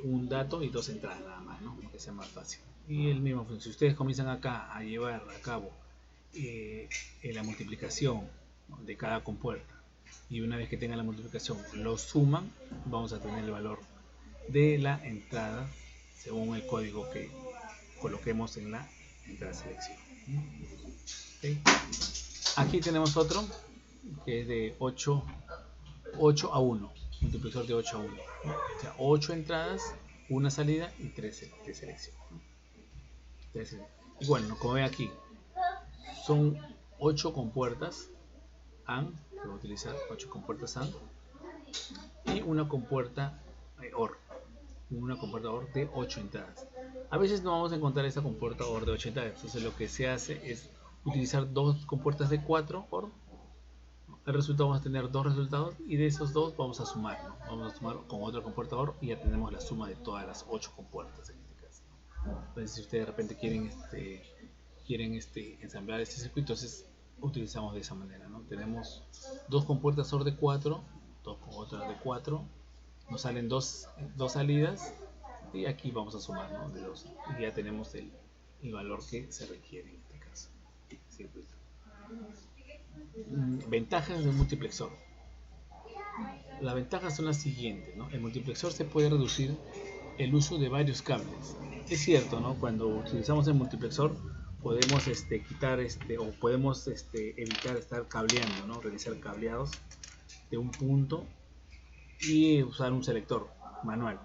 un dato y dos entradas nada más, ¿no? Que sea más fácil. Y el mismo, si ustedes comienzan acá a llevar a cabo la multiplicación, ¿no? De cada compuerta, y una vez que tengan la multiplicación lo suman, vamos a tener el valor de la entrada según el código que coloquemos en la entrada selección. ¿Okay? Aquí tenemos otro que es de 8 a 1, multiplexor de 8 a 1, o sea, 8 entradas, una salida y 3 de selección. Y bueno, como ven aquí, son 8 compuertas AND, que voy a utilizar 8 compuertas AND y una compuerta OR. Una compuerta OR de 8 entradas. A veces no vamos a encontrar esta compuerta OR de 8 entradas, entonces lo que se hace es utilizar dos compuertas de 4 OR. El resultado, vamos a tener dos resultados y de esos dos vamos a sumar, ¿no? Vamos a sumar con otra compuerta OR y ya tenemos la suma de todas las 8 compuertas en este caso. Entonces, si ustedes de repente quieren ensamblar este circuito, entonces utilizamos de esa manera, ¿no? Tenemos dos compuertas OR de 4, dos con otras de 4, nos salen dos salidas y aquí vamos a sumar, ¿no? De 2 y ya tenemos el valor que se requiere en este caso. Circuito. Ventajas del multiplexor. Las ventajas son las siguientes, ¿no? El multiplexor se puede reducir el uso de varios cables. Es cierto, ¿no? Cuando utilizamos el multiplexor podemos quitar o podemos evitar estar cableando, ¿no? Realizar cableados de un punto y usar un selector manual.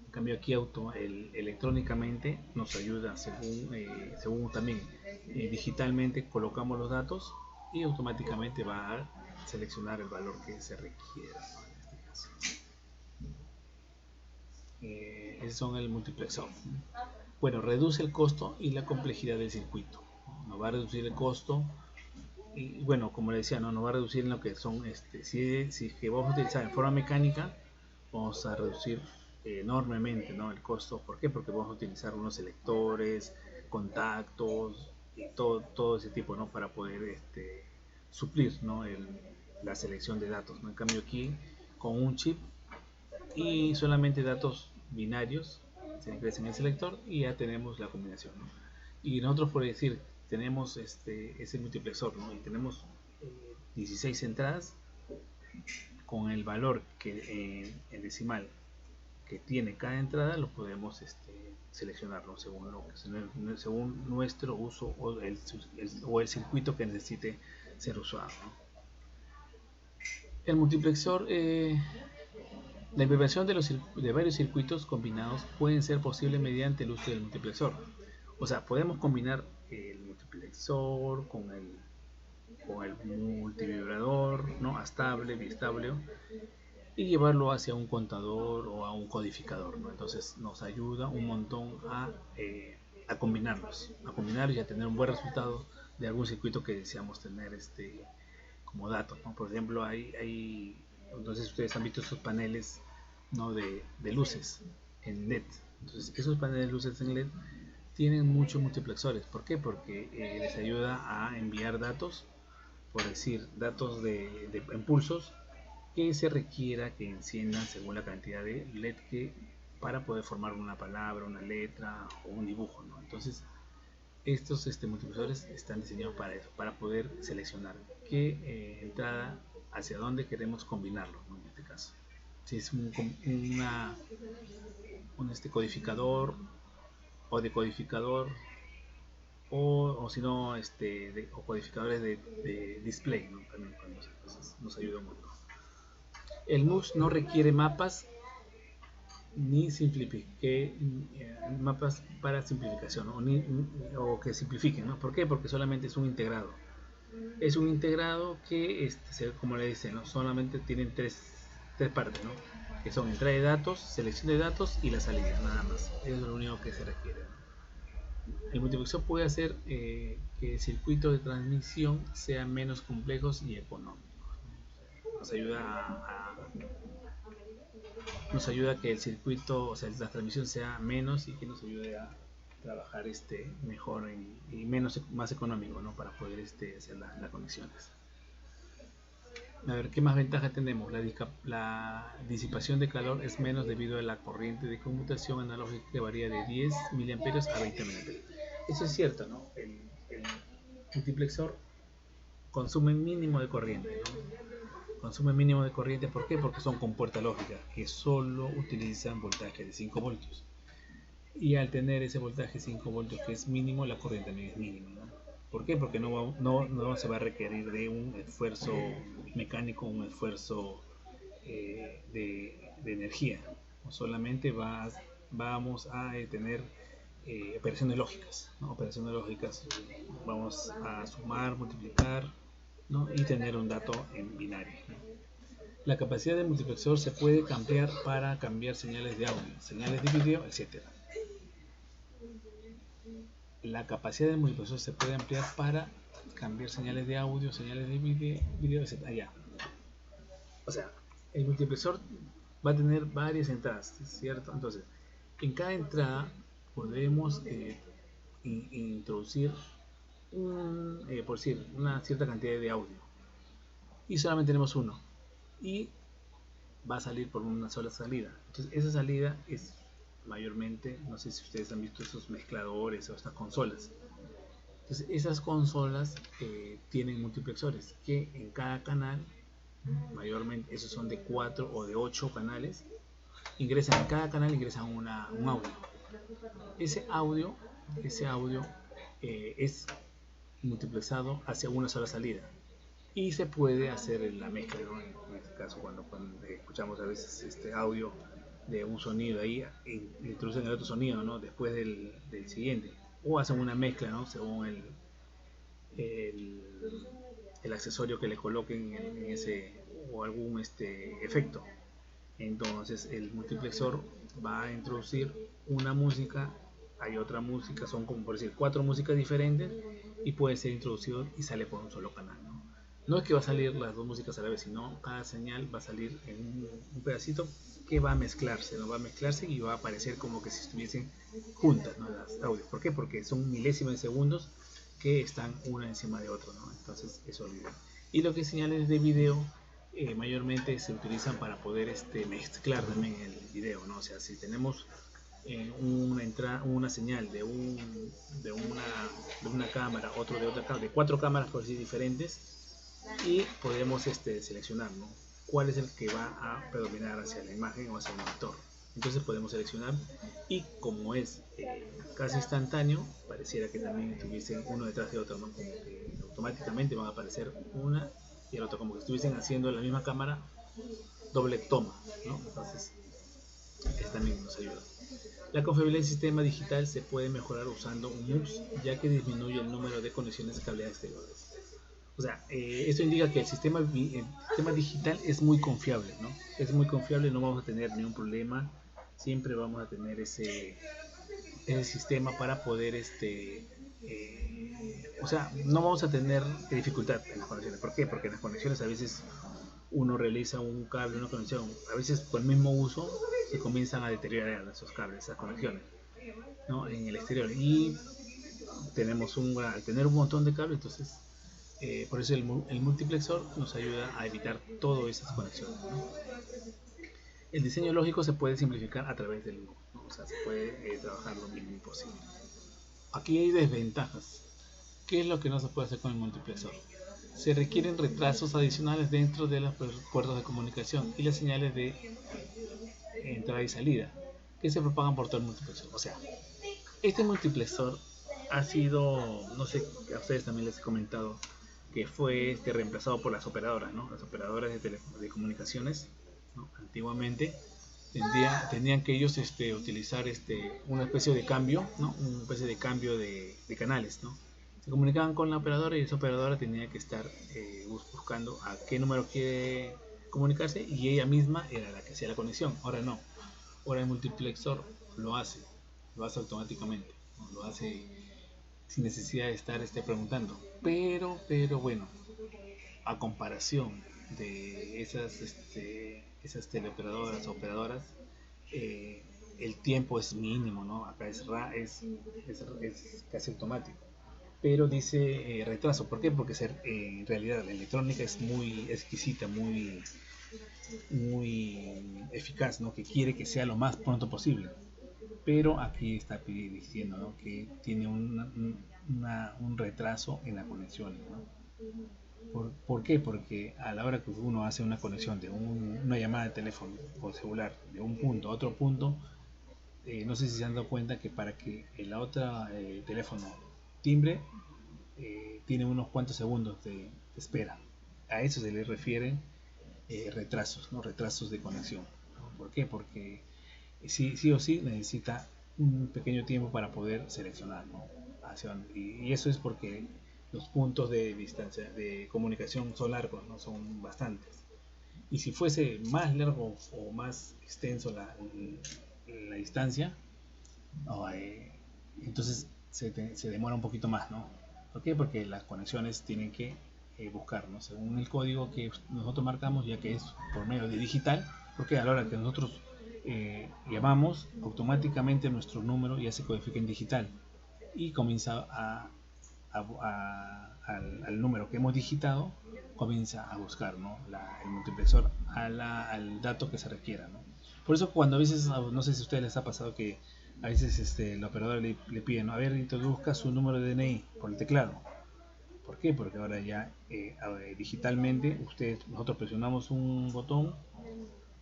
En cambio aquí electrónicamente nos ayuda según también digitalmente colocamos los datos y automáticamente va a seleccionar el valor que se requiera, ¿no? En este caso. Ese son el multiplexor. Bueno, reduce el costo y la complejidad del circuito. Nos va a reducir el costo y bueno, como le decía, no nos va a reducir en lo que son si que vamos a utilizar en forma mecánica, vamos a reducir enormemente, ¿no? El costo. ¿Por qué? Porque vamos a utilizar unos selectores, contactos y todo ese tipo, ¿no? Para poder suplir, ¿no? La selección de datos, ¿no? En cambio aquí con un chip y solamente datos binarios se ingresan en el selector y ya tenemos la combinación, ¿no? Y nosotros, por decir, tenemos ese multiplexor, ¿no? Y tenemos 16 entradas con el valor que en decimal que tiene cada entrada, lo podemos seleccionar, ¿no? según nuestro uso o el circuito que necesite ser usado, ¿no? El multiplexor, la implementación de varios circuitos combinados pueden ser posible mediante el uso del multiplexor. O sea, podemos combinar el multiplexor con el multivibrador, ¿no? Astable, bistable, y llevarlo hacia un contador o a un codificador, ¿no? Entonces nos ayuda un montón a combinarlos y a tener un buen resultado de algún circuito que deseamos tener como datos, ¿no? Por ejemplo, entonces ustedes han visto esos paneles, ¿no? de luces en LED. Entonces esos paneles de luces en LED tienen muchos multiplexores. ¿Por qué? Porque les ayuda a enviar datos, por decir, datos de impulsos que se requiera que enciendan según la cantidad de LED para poder formar una palabra, una letra o un dibujo, ¿no? Entonces estos multiplexores están diseñados para eso, para poder seleccionar qué entrada, hacia dónde queremos combinarlo, ¿no? En este caso, si es un codificador o decodificador o si no o codificadores de display, ¿no? También nos ayuda mucho. El MUX no requiere mapas ni mapas para simplificación, ¿no? o que simplifiquen, ¿no? ¿Por qué? Porque solamente es un integrado. Es un integrado que, como le dicen, ¿no? Solamente tienen tres partes, ¿no? Que son entrada de datos, selección de datos y la salida, nada más. Eso es lo único que se requiere, ¿no? El multiplexor puede hacer que el circuito de transmisión sea menos complejos y económicos. Nos ayuda a que el circuito, o sea, la transmisión sea menos y que nos ayude a trabajar mejor y más económico, ¿no? Para poder hacer las conexiones. A ver, ¿qué más ventaja tenemos? La disipación de calor es menos debido a la corriente de conmutación analógica que varía de 10 mA a 20 mA. Eso es cierto, ¿no? El multiplexor consume mínimo de corriente, ¿no? Consume mínimo de corriente, ¿por qué? Porque son compuertas lógicas que solo utilizan voltaje de 5 voltios. Y al tener ese voltaje de 5 voltios que es mínimo, la corriente también es mínima, ¿no? ¿Por qué? Porque no se va a requerir de un esfuerzo mecánico, un esfuerzo de energía. Solamente vamos a tener operaciones lógicas, ¿no? Operaciones lógicas, vamos a sumar, multiplicar, ¿no? Y tener un dato en binario, ¿no? La capacidad del multiplexor se puede cambiar para cambiar señales de audio, señales de video, etc. La capacidad del multiplexor se puede ampliar para cambiar señales de audio, señales de video, etc. Allá. O sea, el multiplexor va a tener varias entradas, ¿cierto? Entonces, en cada entrada podemos introducir por decir, una cierta cantidad de audio y solamente tenemos uno y va a salir por una sola salida. Entonces esa salida es mayormente, no sé si ustedes han visto esos mezcladores o estas consolas. Entonces esas consolas tienen multiplexores que en cada canal, mayormente esos son de 4 o de 8 canales, en cada canal ingresan un audio. Ese audio es multiplexado hacia una sola salida y se puede hacer la mezcla, ¿no? En este caso cuando escuchamos a veces este audio de un sonido ahí, introducen el otro sonido, ¿no? Después del siguiente, o hacen una mezcla, ¿no? Según el accesorio que le coloquen en ese, o algún efecto. Entonces el multiplexor va a introducir una música, hay otra música, son como por decir 4 músicas diferentes y puede ser introducido y sale por un solo canal, ¿no? No es que va a salir las dos músicas a la vez, sino cada señal va a salir en un pedacito que va a mezclarse, ¿no? Va a mezclarse y va a aparecer como que si estuviesen juntas, ¿no? Las audios. ¿Por qué? Porque son milésimas de segundos que están una encima de otra, ¿no? Entonces eso es video. Y lo que es señales de video mayormente se utilizan para poder mezclar también el video, ¿no? O sea, si tenemos una señal de una cámara, otro de otra cámara, de 4 cámaras por decir diferentes, y podemos seleccionar, ¿no? Cuál es el que va a predominar hacia la imagen o hacia el monitor. Entonces podemos seleccionar y como es casi instantáneo, pareciera que también estuviesen uno detrás de otro, ¿no? Como que automáticamente van a aparecer una y el otro, como que estuviesen haciendo en la misma cámara doble toma, ¿no? Entonces también nos ayuda. La confiabilidad del sistema digital se puede mejorar usando un MUX, ya que disminuye el número de conexiones cableadas exteriores. O sea, esto indica que el sistema digital es muy confiable, ¿no? Es muy confiable, no vamos a tener ningún problema, siempre vamos a tener ese sistema para poder, o sea, no vamos a tener dificultad en las conexiones. ¿Por qué? Porque en las conexiones a veces uno realiza un cable, una conexión, a veces con el mismo uso se comienzan a deteriorar esos cables, esas conexiones, ¿no? En el exterior. Y al tener un montón de cables, entonces por eso el multiplexor nos ayuda a evitar todas esas conexiones, ¿no? El diseño lógico se puede simplificar a través del MUX, ¿no? O sea, se puede trabajar lo mínimo posible. Aquí hay desventajas. ¿Qué es lo que no se puede hacer con el multiplexor? Se requieren retrasos adicionales dentro de las puertas de comunicación y las señales de entrada y salida que se propagan por todo el multiplexor. O sea, este multiplexor ha sido, no sé, a ustedes también les he comentado que fue reemplazado por las operadoras, ¿no? Las operadoras de comunicaciones, ¿no? Antiguamente tenían que ellos utilizar una especie de cambio, ¿no? Una especie de cambio de canales, ¿no? Se comunicaban con la operadora y esa operadora tenía que estar buscando a qué número quiere comunicarse y ella misma era la que hacía la conexión. Ahora no, ahora el multiplexor lo hace automáticamente, ¿no? Lo hace sin necesidad de estar preguntando, pero bueno, a comparación de esas teleoperadoras o operadoras, el tiempo es mínimo, ¿no? Acá es casi automático, pero dice retraso. ¿Por qué? Porque en realidad la electrónica es muy exquisita, muy eficaz, ¿no? Que quiere que sea lo más pronto posible. Pero aquí está diciendo, ¿no? Que tiene un retraso en las conexiones, ¿no? ¿Por qué? Porque a la hora que uno hace una conexión de una llamada de teléfono o celular de un punto a otro punto, no sé si se han dado cuenta que para que el otro teléfono timbre tiene unos cuantos segundos de espera. A eso se le refieren retrasos, ¿no? Retrasos de conexión, ¿no? ¿Por qué? Porque sí o sí necesita un pequeño tiempo para poder seleccionar, ¿no? Y eso es porque los puntos de distancia de comunicación son largos, ¿no? Son bastantes. Y si fuese más largo o más extenso la distancia, entonces se demora un poquito más, ¿no? ¿Por qué? Porque las conexiones tienen que buscar, ¿no? Según el código que nosotros marcamos, ya que es por medio de digital, porque a la hora que nosotros llamamos, automáticamente nuestro número ya se codifica en digital y comienza a al número que hemos digitado, comienza a buscar, ¿no? El multiplexor al dato que se requiera, ¿no? Por eso cuando a veces, no sé si a ustedes les ha pasado que a veces el operador le pide, ¿no? A ver, introduzca su número de DNI por el teclado. ¿Por qué? Porque ahora ya digitalmente nosotros presionamos un botón,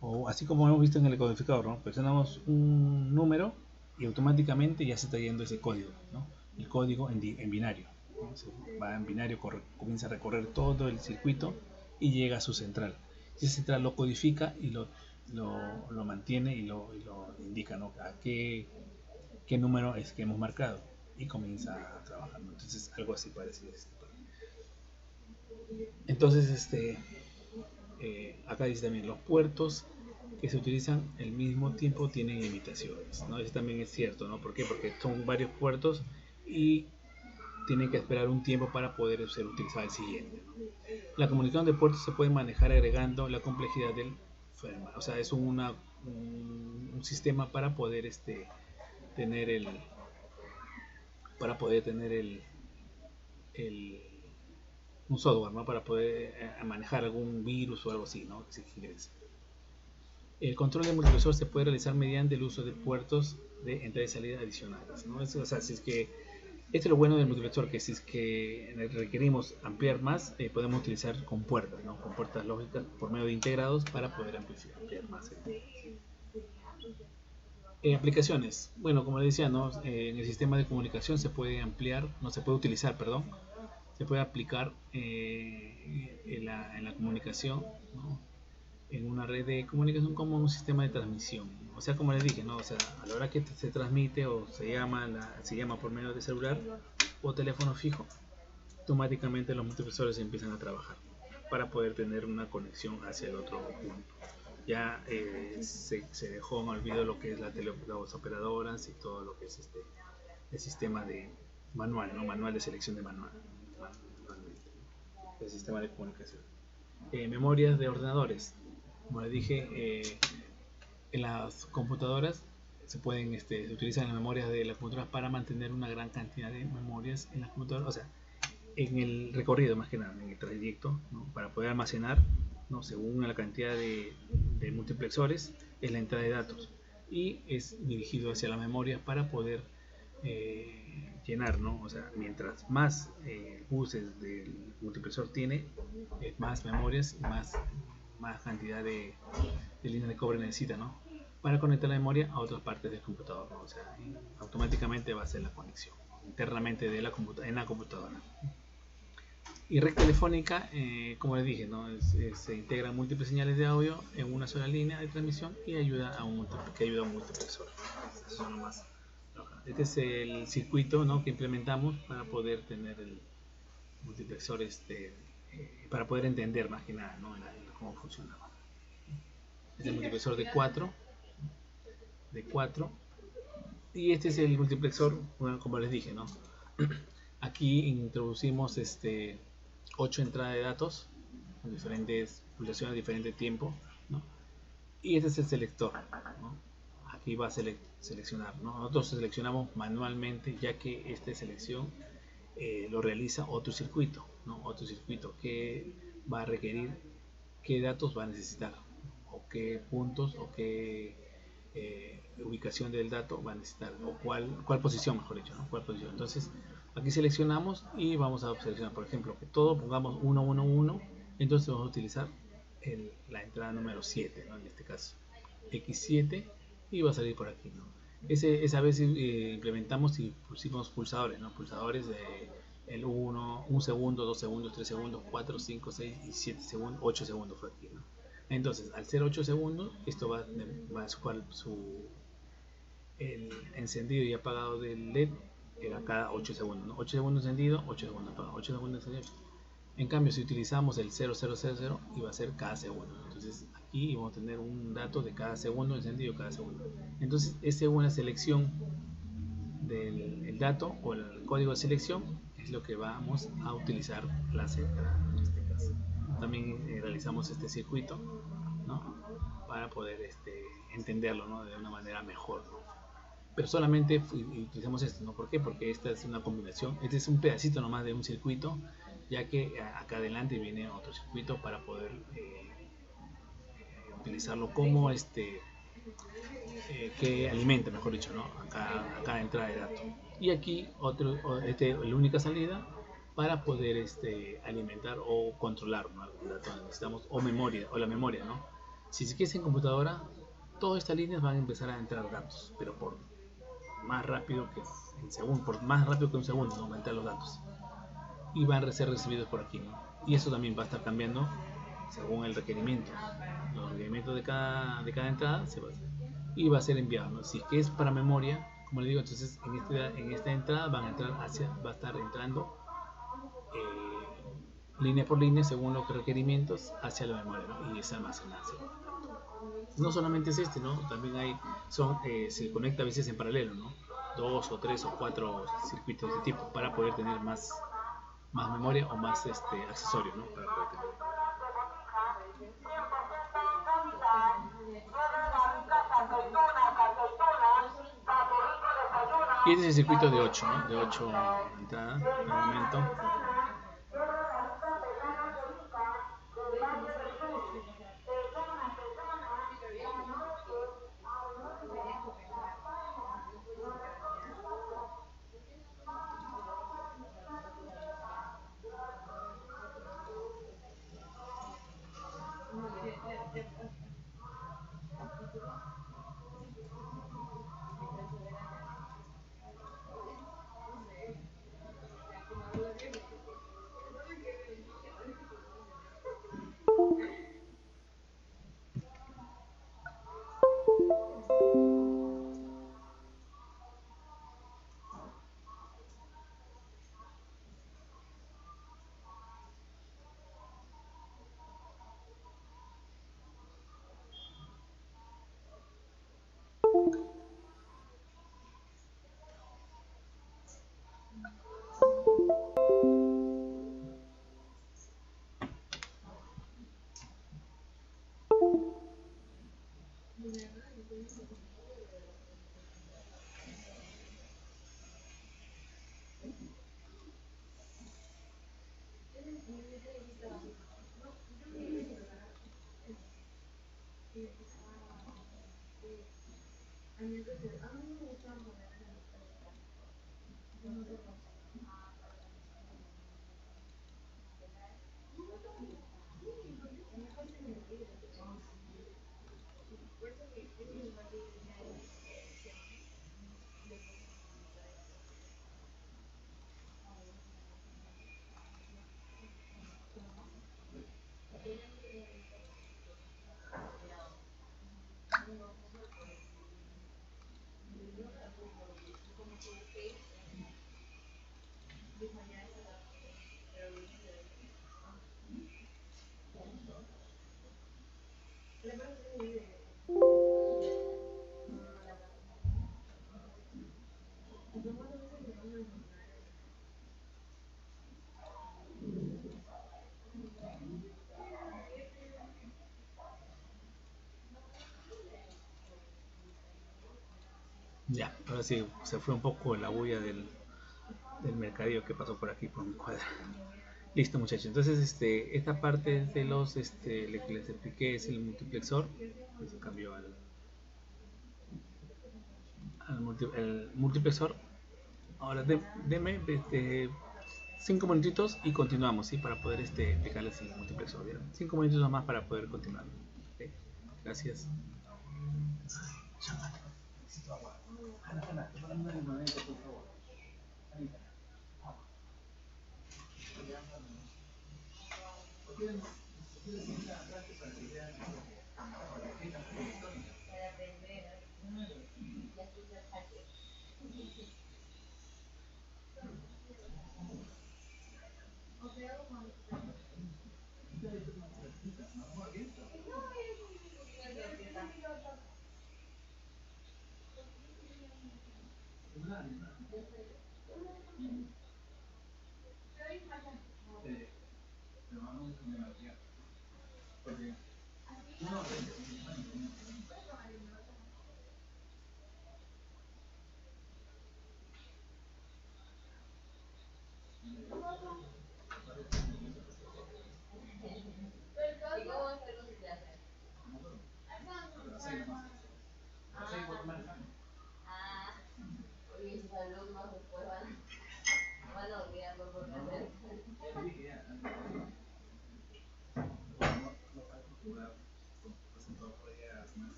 o así como hemos visto en el codificador, ¿no? Presionamos un número y automáticamente ya se está yendo ese código, ¿no? El código en binario, ¿no? Se va en binario, comienza a recorrer todo el circuito y llega a su central. Y esa central lo codifica y lo mantiene y lo indica, ¿no? A qué número es que hemos marcado, y comienza a trabajar, ¿no? Entonces algo así parecido. Entonces acá dice también los puertos que se utilizan al mismo tiempo tienen limitaciones, ¿no? Eso también es cierto, ¿no? ¿Por qué? Porque son varios puertos y tienen que esperar un tiempo para poder ser utilizado el siguiente, ¿no? La comunicación de puertos se puede manejar agregando la complejidad del firmware, o sea, es un sistema para poder tener un software, ¿no? Para poder manejar algún virus o algo así, ¿no? El control del multiplexor se puede realizar mediante el uso de puertos de entrada y salida adicionales, ¿no? O sea, si es que esto es lo bueno del multiplexor, que si es que requerimos ampliar más, podemos utilizar con puertas, ¿no? Con puertas lógicas por medio de integrados para poder ampliar más. Aplicaciones. Bueno, como les decía, ¿no? En el sistema de comunicación se puede utilizar, se puede aplicar en la comunicación, ¿no? En una red de comunicación como un sistema de transmisión. O sea, como les dije, ¿no? O sea, a la hora que se transmite o se llama por medio de celular o teléfono fijo, automáticamente los multiplexores empiezan a trabajar para poder tener una conexión hacia el otro punto. Ya se dejó en olvido lo que es las operadoras y todo lo que es el sistema de manual, ¿no? Manual de selección de manualmente, el sistema de comunicación. Memorias de ordenadores. Como les dije, en las computadoras se utilizan las memorias de las computadoras para mantener una gran cantidad de memorias en las computadoras, o sea, en el recorrido más que nada, en el trayecto, ¿no? Para poder almacenar, ¿no? Según la cantidad de multiplexores, es la entrada de datos y es dirigido hacia la memoria para poder llenar, ¿no? O sea, mientras más buses del multiplexor tiene, más memorias y más cantidad de líneas de cobre necesita, ¿no? Para conectar la memoria a otras partes del computador, ¿no? O sea, automáticamente va a hacer la conexión internamente en la computadora. Y red telefónica, como les dije, ¿no? Se integran múltiples señales de audio en una sola línea de transmisión y ayuda a un multiplexor. Este es el circuito, ¿no? Que implementamos para poder tener el multiplexor, para poder entender más que nada, ¿no? Cómo funcionaba. Este es el multiplexor de 4, y este es el multiplexor, bueno, como les dije, ¿no? Aquí introducimos 8 entradas de datos con diferentes pulsaciones, diferente tiempo, ¿no? Y este es el selector, ¿no? Aquí va a seleccionar, ¿no? Nosotros seleccionamos manualmente, ya que esta selección lo realiza otro circuito, ¿no? Otro circuito que va a requerir qué datos va a necesitar, o qué puntos, o qué ubicación del dato va a necesitar, o cuál posición, mejor dicho, ¿no? ¿Cuál posición? Entonces aquí seleccionamos y vamos a seleccionar, por ejemplo, que todo pongamos 1, 1, 1, entonces vamos a utilizar la entrada número 7, ¿no? En este caso X7, y va a salir por aquí, ¿no? Esa vez implementamos y pusimos pulsadores, ¿no? Pulsadores de el 1 segundo, 2 segundos, 3 segundos, 4, 5, 6 y 7 segundos, 8 segundos fue aquí, ¿no? Entonces, al ser 8 segundos, esto va a el encendido y apagado del LED era cada 8 segundos, ¿no? 8 segundos encendido, 8 segundos apagado, 8 segundos encendido. En cambio, si utilizamos el 0000, iba a ser cada segundo. Entonces, aquí vamos a tener un dato de cada segundo encendido, cada segundo. Entonces, es una selección del dato o el código de selección, es lo que vamos a utilizar la central en este caso. También realizamos este circuito, ¿no? Para poder entenderlo, ¿no? De una manera mejor, ¿no? pero solamente utilizamos esto, ¿no? ¿Por qué? Porque esta es una combinación, este es un pedacito nomás de un circuito, ya que acá adelante viene otro circuito para poder utilizarlo como que alimenta, mejor dicho, ¿no? Acá entrada de datos. Y aquí la única salida para poder alimentar o controlar, ¿no? Algún dato necesitamos, o memoria, o la memoria, ¿no? Si se quiere en computadora, todas estas líneas van a empezar a entrar datos, pero por más rápido que por más rápido que un segundo, ¿no? Van a entrar los datos y van a ser recibidos por aquí, ¿no? Y eso también va a estar cambiando según el requerimiento. Los requerimientos de cada entrada y va a ser enviado, ¿no? Si es que es para memoria, como le digo, entonces en esta entrada va a estar entrando línea por línea según los requerimientos hacia la memoria, ¿no? Y es almacenarse. No solamente es ¿no? También se conecta a veces en paralelo, ¿no? 2 o 3 o 4 circuitos de tipo para poder tener más memoria o más accesorios, ¿no? Para poder tener. Y este es el circuito de 8, ¿no? De 8 entradas de momento. Ya, ahora sí, se fue un poco la bulla del mercadillo que pasó por aquí por mi cuadra. Listo, muchachos. Entonces, esta parte de los, le que les expliqué es el multiplexor. Pues se cambió el multiplexor. Ahora deme 5 minutitos y continuamos, ¿sí? Para poder explicarles el multiplexor. ¿Vieron? 5 minutos más para poder continuar. ¿Okay? Gracias. Necesito agua. Ana, te pongo un momento, por favor. Anita, agua. ¿Por qué sienta atrás para que vean para aprender? O sea, cuando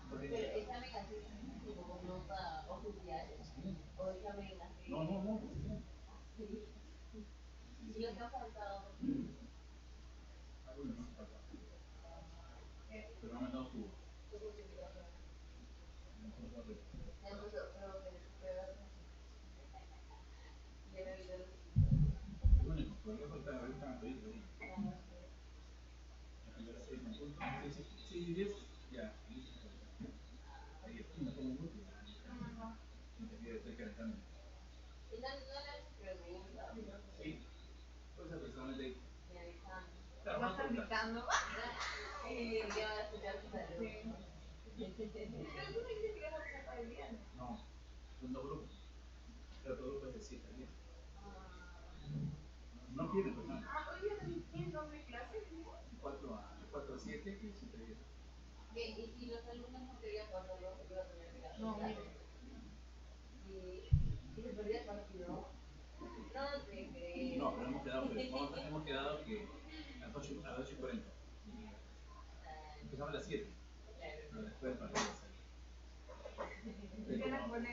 Pero examen así, como nota oficial, o examen así. No. Sí. Y yo te he faltado. Pero no me han dado tu justificación. Entonces, pero que pruebas. Y era el de bueno, podría faltar ahorita me pedí. Sí, 10, ya. Ahí es una como mucho. Estoy calentando. Y no le preguntas. Sí. Pues a personalmente. ¿Vas a estar gritando? Y ya va a escuchar tu salud. Pero tú no dices que vas a pasar para el día. No, son 2 grupos. Pero todo grupo es de 7 días. No quieren, pues no. Hoy día tienes doble clase, ¿no? 4 a 7 y 7 días. ¿Y si los alumnos no querían pasarlo, se iba a tener que ganar? No, ¿Y se perdía el partido? No te creo. No, pero hemos quedado que a las 8:40. Empezamos a las 7. Pero después del partido. ¿Qué nos pone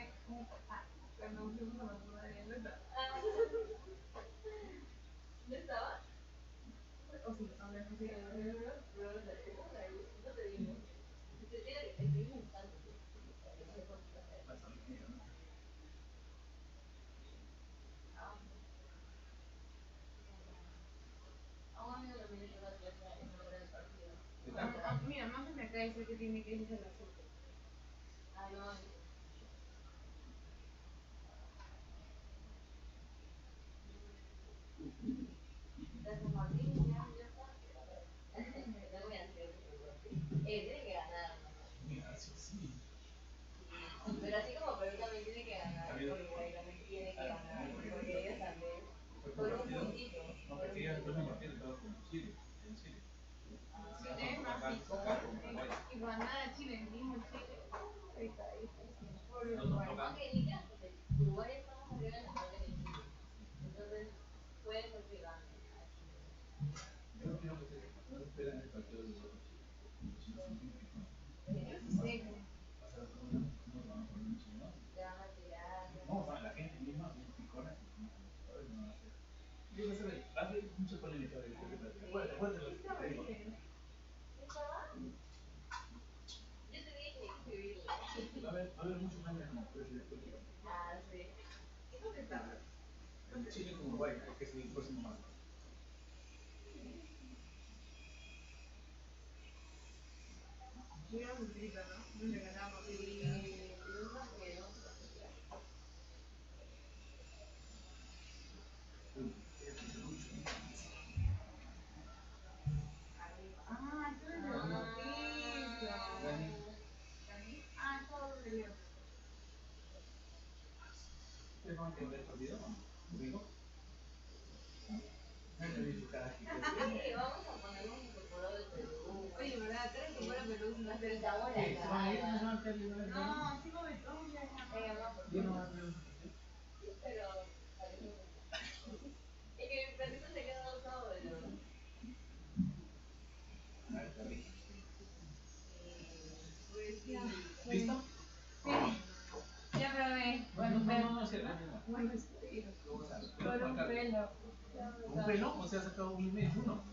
cuando fuimos a Barcelona? ¿No estaba? O si no me fui a no te digo. Te tiene que seguir buscando. A un amigo también le lleva a clase en hora del partido. Mira, más me acaba de decir que tiene que irse a las 7. Ah, no. Gracias, Martín. Ya está. No voy a hacer tiene que ganar, ¿no? Sí. Pero así como Perú también tiene que ganar, Uruguay también tiene que ganar, porque ellos también. Por un puntito. No, porque ellos después de partir todos con Chile. En Chile. Chile es más rico. Y ganar Chile, el mismo Chile. Ahí está. Por Uruguay. Aunque ni caso, Uruguay estamos arriba en la tabla de Chile. Entonces, puede ser que gane. Yo no quiero que se esperan el partido de Uruguay. Yo sé que te van a tirar. No, la gente misma es picona. Yo no sé, hace mucha polémica de ¿estaba? Yo te dije que escribirle. Va a haber muchos nombres como presidente. Ah, sí. ¿Dónde estaba? Chile con Uruguay, que es el próximo martes. Mira un grito, ¿no? Donde ganamos. Sí, no que no. Ah, tú eres de Bautista. Ah, todo serio. ¿Ustedes van a entender el partido? ¿Conmigo? Sí, vamos a ponernos un incorporado de Perú. Oye, ¿verdad? Tú eres incorporado de Perú, si no haces la hora. No, sí lo ves, vamos a ir. Sí, pero parece es que mi perrito se queda solo. ¿Listo? Sí. Ya probé. Bueno, por un pelo. ¿Un pelo? ¿O sea, has sacado un email, uno?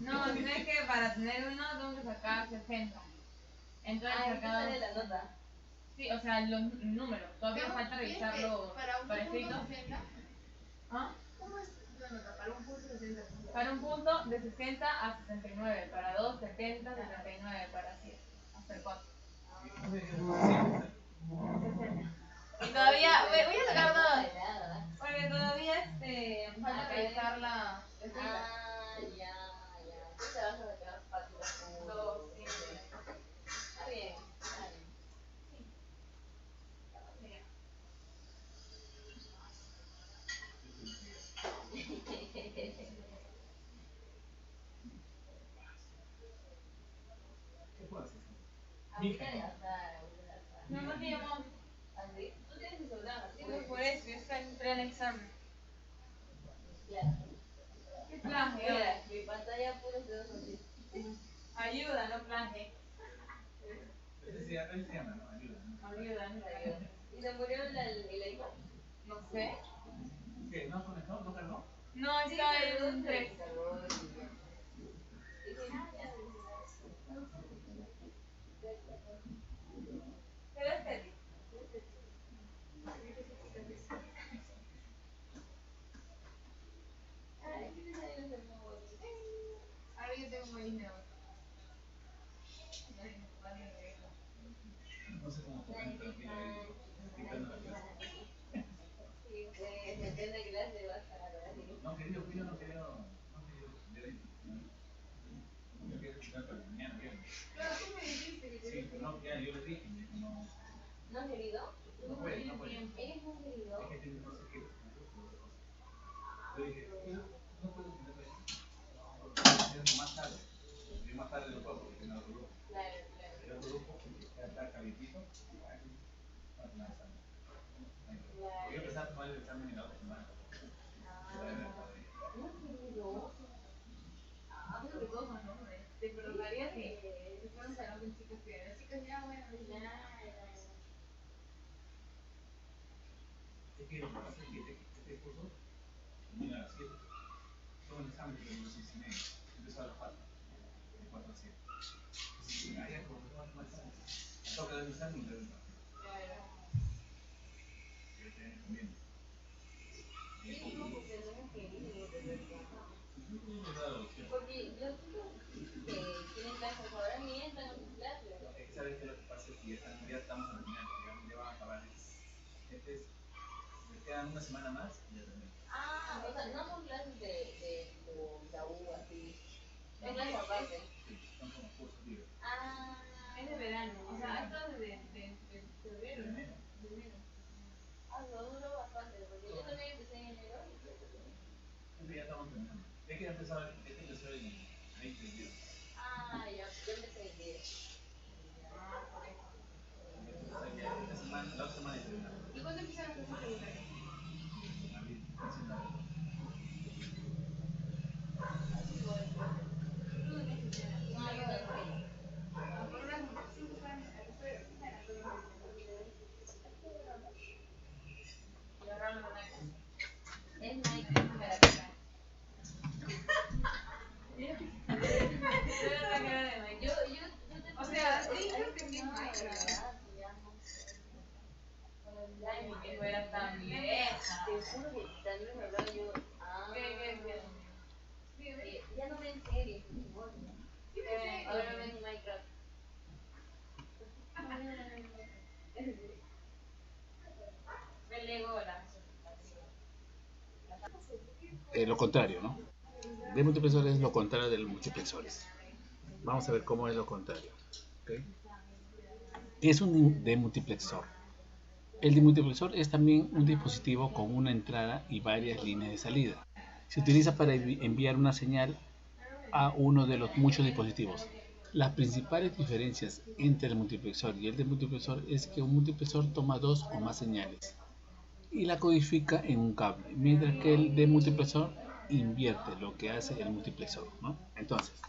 No, es que para tener uno tengo que sacar 60. Entonces sacado... sale la nota? Sí, o sea, los números. Todavía falta revisarlo para escrito. ¿Ah? ¿Cómo es la nota? Para un punto de 60. Para un punto de 60 a 69. Para 2, 70, 79. Para 7. Hasta el 4. Y todavía, voy a sacar dos. Porque todavía falta revisar la. Ah, ya. Tú te vas a sacar fácil. Dos, sí. Está bien. Sí. ¿Qué puedo hacer? Ahorita de azar. No tenemos. ¿Así? Tú tienes celular, así. Sí, por eso, yo estoy en pleno examen. Claro. Mira, mi pantalla puros dedos así. Ayuda, no planje. Ayuda, no planje. ¿Y se murió el iPhone? No sé. ¿Qué? ¿No conectó? ¿No cargó? No, está en un 3. Pero es Teddy. Ahora yo tengo un dinero. No sé cómo poner, pero quitando la clase. Depende de clase vas a la No querido, yo no quería ver ahí. Yo quería retirar para mañana, viernes. Pero tú me dijiste que Sí, pero no, ya yo le dije, me dijo, no. ¿No has querido? No puede, no puede. ¿Eres un querido? Es que tiene no sé qué. Yo dije, no puedo tenerlo ahí. Porque más tarde. Yo más tarde lo puedo porque no lo grupo. Claro. Pero el grupo ya está calientito. Para nada, yo empezaba a tomar el examen en la otra semana. ¿No has querido? creo que todos son hombres. Te perdonaría si te fueron a un salón con chicas que las chicas ya, bueno, Es que lo que pasa es que este curso termina a las 7. Todo el examen que terminó a las 6:30. Empezó a las 4. De 4 a 7. Así que ahí como que no más examen. Toca dar el examen y dar el examen. Que te recomiendo. Sí, no, porque no hemos querido, de verdad. Porque Porque los chicos que tienen clases ahora ni entran a sus clases. es que sabes que lo que pasa es que ya estamos al final, ya van a acabar. Me quedan una semana más y ya termino. Ah, o sea, no son clases de la U, así. Son clases aparte. Sí, son como cursos libres. Ah, es de verano. O sea, esto es de febrero. De enero. De enero. lo duró bastante, porque yo también empecé en enero y creo que terminé. Entonces ya estamos terminando. Es que empezó el 20 de enero. Ah, ya, yo empecé en enero. Ah, por eso. Entonces ya esta semana, la otra semana ya terminamos. ¿Y cuándo empezaron las clases regulares? En abril, recién en abril. Tú no tienes idea. No, yo no sé. Por unas sí, están a la escuela, sí, están a todos y agarraron la Nike. Es Nike para acá. Era la cara de Nike. Yo te O sea, sí, creo que sí es Nike, ¿verdad? Ay, que no era tan vieja. Te juro que también me hablaba yo. Ah, ¿Qué? ya no ven series, por favor. Sí, me sé. Ahora ven Minecraft. Me Lego la. Lo contrario, ¿no? De multiplexores es lo contrario del multiplexores. Vamos a ver cómo es lo contrario. ¿Okay? ¿Qué es un demultiplexor? El demultiplexor es también un dispositivo con una entrada y varias líneas de salida. Se utiliza para enviar una señal a uno de los muchos dispositivos. Las principales diferencias entre el multiplexor y el demultiplexor es que un multiplexor toma dos o más señales y la codifica en un cable, mientras que el demultiplexor invierte lo que hace el multiplexor, ¿no? Entonces,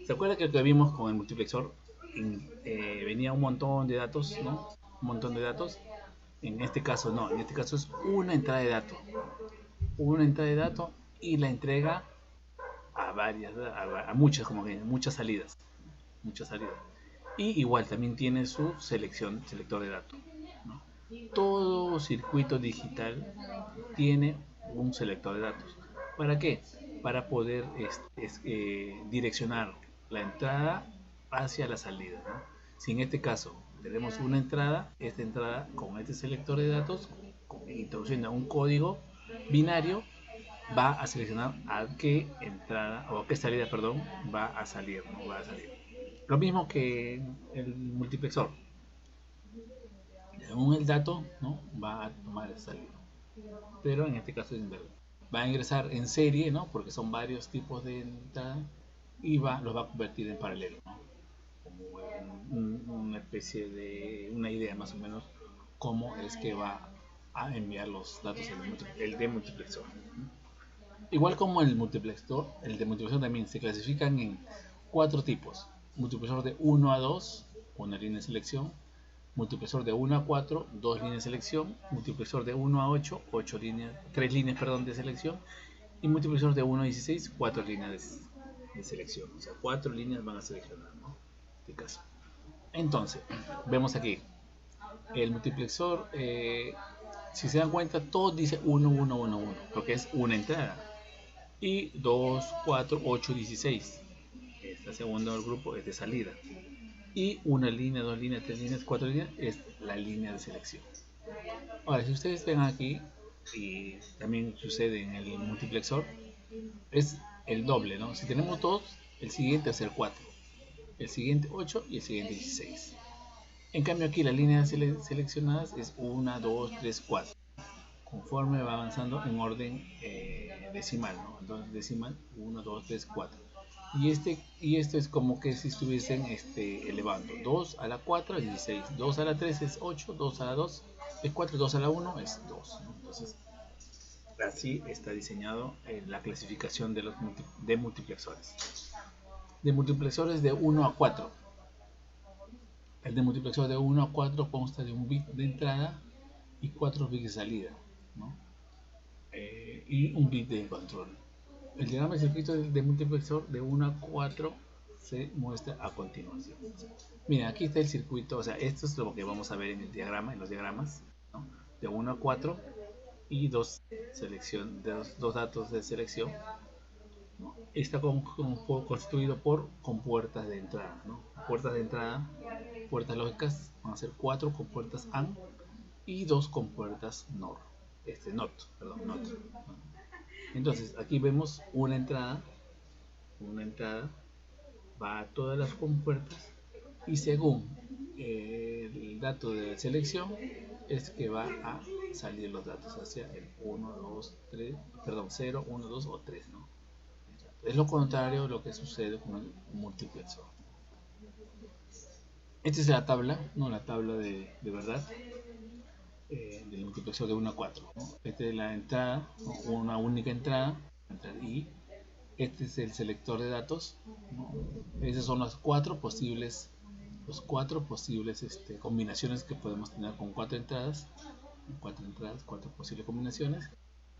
¿se acuerda que lo que vimos con el multiplexor? Venía un montón de datos, ¿no? Un montón de datos. En este caso no, en este caso es una entrada de datos. Una entrada de datos y la entrega a varias, a muchas, como que muchas salidas. Y igual también tiene su selector de datos, ¿no? Todo circuito digital tiene un selector de datos. ¿Para qué? Para poder direccionar la entrada hacia la salida, ¿no? Si en este caso tenemos una entrada, esta entrada con este selector de datos, introduciendo un código binario, va a seleccionar a qué entrada o a qué salida, perdón, va a salir, ¿no? Va a salir. Lo mismo que el multiplexor. Según el dato, ¿no? Va a tomar el salida. Pero en este caso es inverso. Va a ingresar en serie, ¿no? Porque son varios tipos de entrada y los va a convertir en paralelo, ¿no? Como una especie de una idea más o menos cómo es que va a enviar los datos el demultiplexor. Igual como el multiplexor, el de multiplexor también se clasifican en 4 tipos. Multiplexor de 1 a 2, una línea de selección. Multiplexor de 1 a 4, 2 líneas de selección. Multiplexor de 1 a 8, 3 líneas de selección. Y multiplexor de 1 a 16, 4 líneas de selección. O sea, 4 líneas van a seleccionar, ¿no? En este caso. Entonces, vemos aquí el multiplexor. Si se dan cuenta, todo dice 1, 1, 1, 1, porque es una entrada. Y 2, 4, 8, 16. Este segundo grupo es de salida. Y una línea, 2 líneas, 3 líneas, 4 líneas es la línea de selección. Ahora, si ustedes ven aquí, y también sucede en el multiplexor, es el doble, ¿no? Si tenemos 2, el siguiente va a ser 4, el siguiente 8 y el siguiente 16. En cambio aquí las líneas seleccionadas es 1, 2, 3, 4. Conforme va avanzando en orden decimal, ¿no? Entonces decimal 1, 2, 3, 4. Y esto es como que si estuviesen elevando. 2 a la 4 es 16, 2 a la 3 es 8, 2 a la 2 es 4, 2 a la 1 es 2, ¿no? Entonces así está diseñado la clasificación de multiplexores. De multiplexores de 1 a 4. El de multiplexor de 1 a 4 consta de un bit de entrada y 4 bits de salida, ¿no? Y un bit de control. El diagrama de circuito de multiplexor de 1 a 4 se muestra a continuación. Mira, aquí está el circuito, o sea, esto es lo que vamos a ver en el diagrama, en los diagramas, ¿no? De 1 a 4 y dos datos de selección, ¿no? Está constituido por compuertas de entrada, ¿no? Puertas de entrada, puertas lógicas, van a ser 4 compuertas AND y 2 compuertas NOT. Entonces aquí vemos una entrada va a todas las compuertas y según el dato de selección es que va a salir los datos hacia el 1, 2, 3, perdón, 0, 1, 2 o 3, ¿no? Es lo contrario de lo que sucede con el multiplexor. Esta es la tabla, ¿no? La tabla de verdad del multiplexor de 1 a 4, ¿no? Esta es la entrada, ¿no? Una única entrada, y este es el selector de datos, ¿no? Esas son las 4 posibles combinaciones que podemos tener con 4 entradas, 4 posibles combinaciones.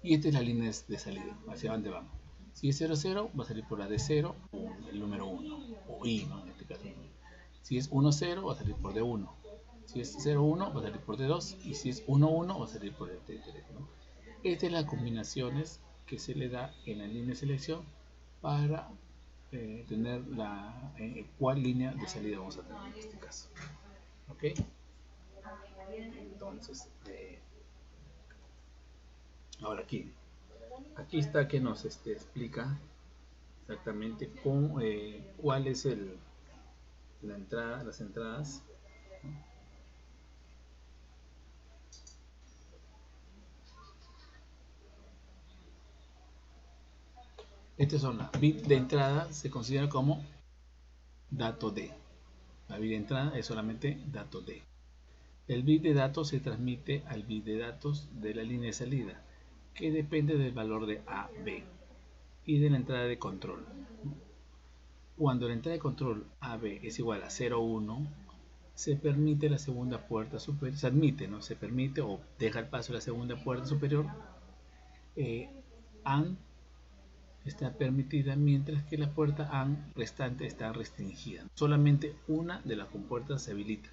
Y esta es la línea de salida, hacia dónde vamos. Si es 0, 0, va a salir por la de 0, el número 1, o I, ¿no? En este caso. Si es 1, 0, va a salir por D1. Si es 0, 1, va a salir por D2. Y si es 1, 1, va a salir por D3, ¿no? Estas son las combinaciones que se le da en la línea de selección para tener cuál línea de salida vamos a tener en este caso. ¿Ok? Entonces, ahora aquí está que nos explica exactamente cuál es las entradas. Estas son las bits de entrada, se considera como dato D. La bit de entrada es solamente dato D. El bit de datos se transmite al bit de datos de la línea de salida, que depende del valor de A, B y de la entrada de control. Cuando la entrada de control AB es igual a 0, 1, se permite la segunda puerta superior, se admite, ¿no? Se permite o deja el paso a la segunda puerta superior, AND está permitida, mientras que la puerta AND restante está restringida. Solamente una de las compuertas se habilita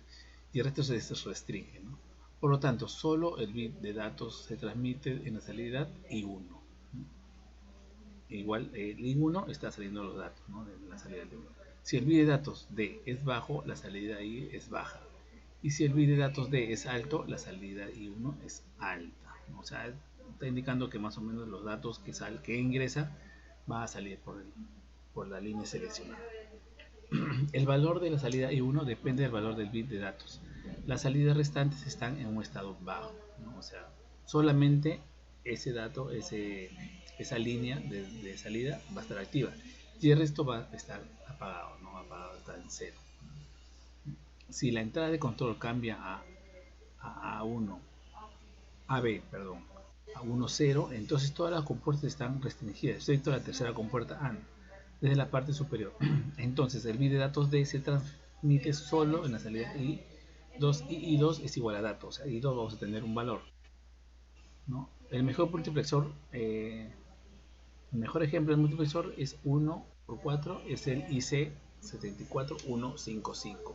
y el resto se restringe, ¿no? Por lo tanto, solo el bit de datos se transmite en la salida I1. Igual, el I1 está saliendo los datos, ¿no? De la salida de 1. Si el bit de datos D es bajo, la salida I es baja. Y si el bit de datos D es alto, la salida I1 es alta, ¿no? O sea, está indicando que más o menos los datos que ingresa va a salir por la línea seleccionada. El valor de la salida I1 depende del valor del bit de datos. Las salidas restantes están en un estado bajo, ¿no? O sea, solamente ese dato, esa línea de salida va a estar activa y el resto va a estar apagado, ¿no? Apagado, está en 0. Si la entrada de control cambia a AB, a 1, 0, entonces todas las compuertas están restringidas, excepto la tercera compuerta AND, desde la parte superior. Entonces el bit de datos D se transmite solo en la salida I2 y I2 es igual a datos, o sea, I2 vamos a tener un valor, ¿no? El mejor multiplexor, el mejor ejemplo de multiplexor es 1 por 4, es el IC74155,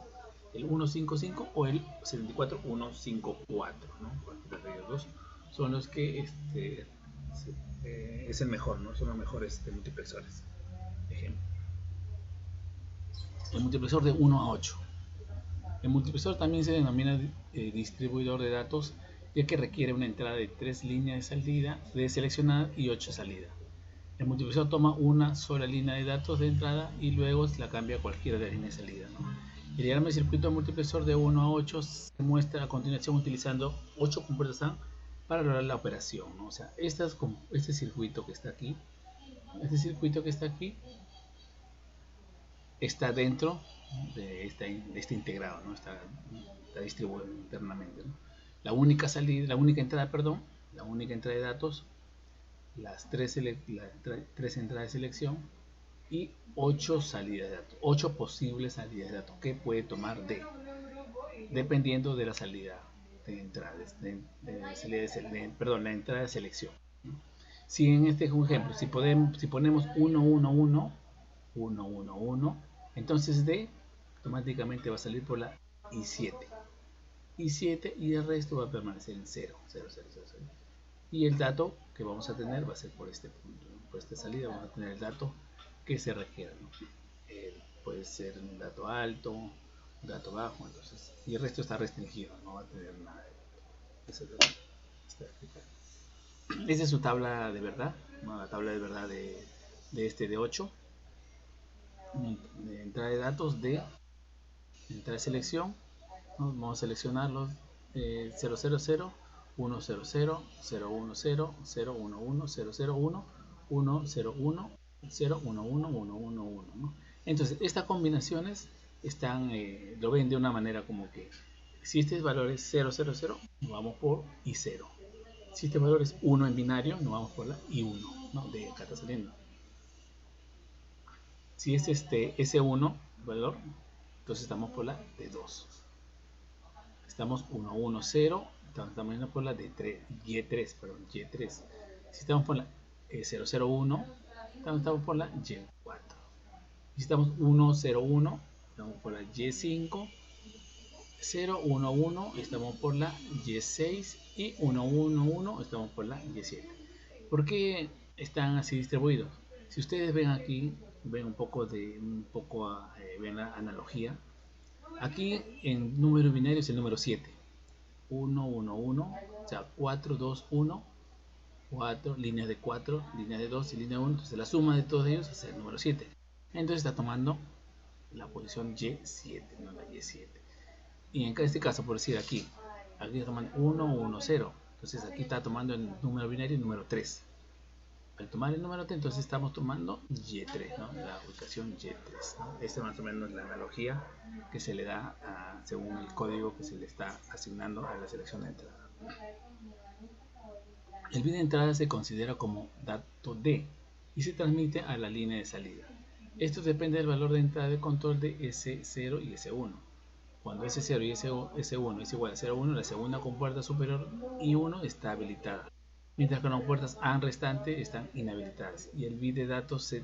el 155 o el 74154, ¿no? Cualquiera de ellos dos son los que es el mejor, ¿no? Son los mejores multiplexores. Ejemplo, el multiplexor de 1 a 8. El multiplexor también se denomina distribuidor de datos, ya que requiere una entrada de 3 líneas de salida de seleccionada y 8 salida. El multiplexor toma una sola línea de datos de entrada y luego la cambia a cualquiera de las líneas de salida, ¿no? El diagrama de circuito de multiplexor de 1 a 8 se muestra a continuación utilizando 8 compuertas AND para lograr la operación, ¿no? O sea, este circuito que está aquí, está dentro de este integrado, ¿no? Está distribuido internamente, ¿no? La única entrada de datos, las 3 entradas de selección y 8 salidas de datos, 8 posibles salidas de datos que puede tomar D, dependiendo de la salida de entrada, la entrada de selección. Si en este ejemplo, si ponemos 1, 1, 1, 1, 1, 1, entonces D automáticamente va a salir por la I7. I7 y el resto va a permanecer en 0, 0, 0, 0, 0. Y el dato que vamos a tener va a ser por este punto, ¿no? Por esta salida vamos a tener el dato que se requiera, ¿no? Puede ser un dato alto, un dato bajo, entonces, y el resto está restringido, no va a tener nada de eso. Esta es su tabla de verdad, ¿no? La tabla de verdad de 8, de entrada de datos, de entrada de selección, ¿no? Vamos a seleccionar los 000, 100, 010, 010, 011, 001, 001, 101, 011, 111, ¿no? Entonces estas combinaciones lo ven de una manera como que si este valor es 000, nos vamos por I0. Si este valor es 1 en binario, nos vamos por la I1, ¿no? De acá está saliendo. Si es S1 valor, entonces estamos por la D2. Estamos 1, 1, 0, estamos yendo por la D3, Y3, perdón, Y3. Si estamos por la 001, estamos por la Y4. Si estamos 1, 0, 1, estamos por la Y5. 0, 1, 1, estamos por la Y6 y 1, 1, 1, estamos por la Y7. ¿Por qué están así distribuidos? Si ustedes ven aquí, ven ven la analogía. Aquí en número binario es el número 7. 1, 1, 1, o sea, 4, 2, 1, 4, líneas de 4, líneas de 2 y línea de 1. Entonces la suma de todos ellos es el número 7. Entonces está tomando la posición Y7, no la Y7. Y en este caso, por decir aquí está tomando 1, 1, 0. Entonces aquí está tomando el número binario, el número 3. Al tomar el número 3, entonces estamos tomando Y3, ¿no? La ubicación Y3, ¿no? Esta más o menos es la analogía que se le da según el código que se le está asignando a la selección de entrada. El bit de entrada se considera como dato D y se transmite a la línea de salida. Esto depende del valor de entrada de control de S0 y S1. Cuando S0 y S1 es igual a 0,1, la segunda compuerta superior I1 está habilitada, mientras que las compuertas AND restante están inhabilitadas, y el bit de datos se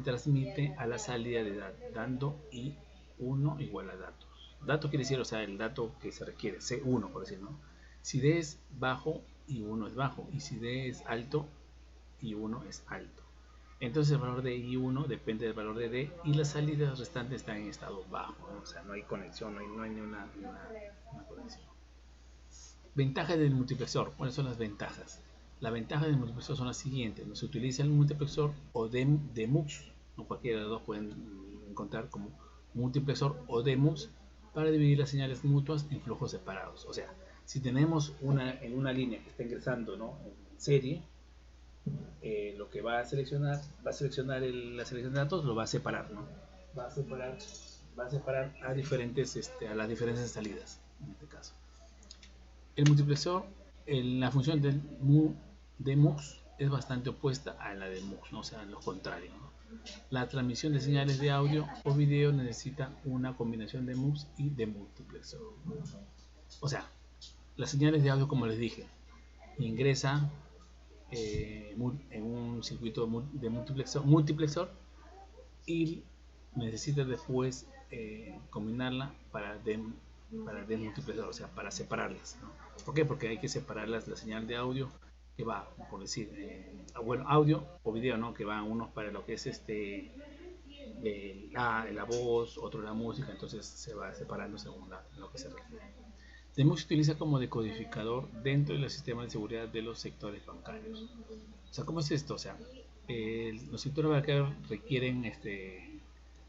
transmite a la salida de datos, dando I1 igual a datos. Datos quiere decir, o sea, el dato que se requiere, C1 por decir, ¿no? Si D es bajo, I1 es bajo, y si D es alto, I1 es alto. Entonces el valor de I1 depende del valor de D y las salidas restantes están en estado bajo, ¿no? O sea, no hay conexión, no hay ni una conexión. Ventajas del multiplexor. ¿Cuáles son las ventajas? Las ventajas del multiplexor son las siguientes. Se utiliza el multiplexor o DMUX, no cualquiera de los dos pueden encontrar como multiplexor o DMUX para dividir las señales mutuas en flujos separados. O sea, si tenemos en una línea que está ingresando, ¿no?, en serie, lo que va a seleccionar la selección de datos, lo va a separar, ¿no? Va a separar a las diferentes salidas en este caso. El multiplexor la función de MUX es bastante opuesta a la de MUX, ¿no? O sea, lo contrario, ¿no? La transmisión de señales de audio o video necesita una combinación de MUX y de multiplexor. O sea, las señales de audio, como les dije, ingresa en un circuito de multiplexor y necesita después combinarla para desmultiplexar, o sea, para separarlas, ¿no? ¿Por qué? Porque hay que separar la señal de audio que va, por decir, bueno, audio o video, ¿no? Que van unos para lo que es la voz, otro la música, entonces se va separando según lo que se requiere. DMUX se utiliza como decodificador dentro del sistema de seguridad de los sectores bancarios. O sea, ¿cómo es esto? O sea, los sectores bancarios requieren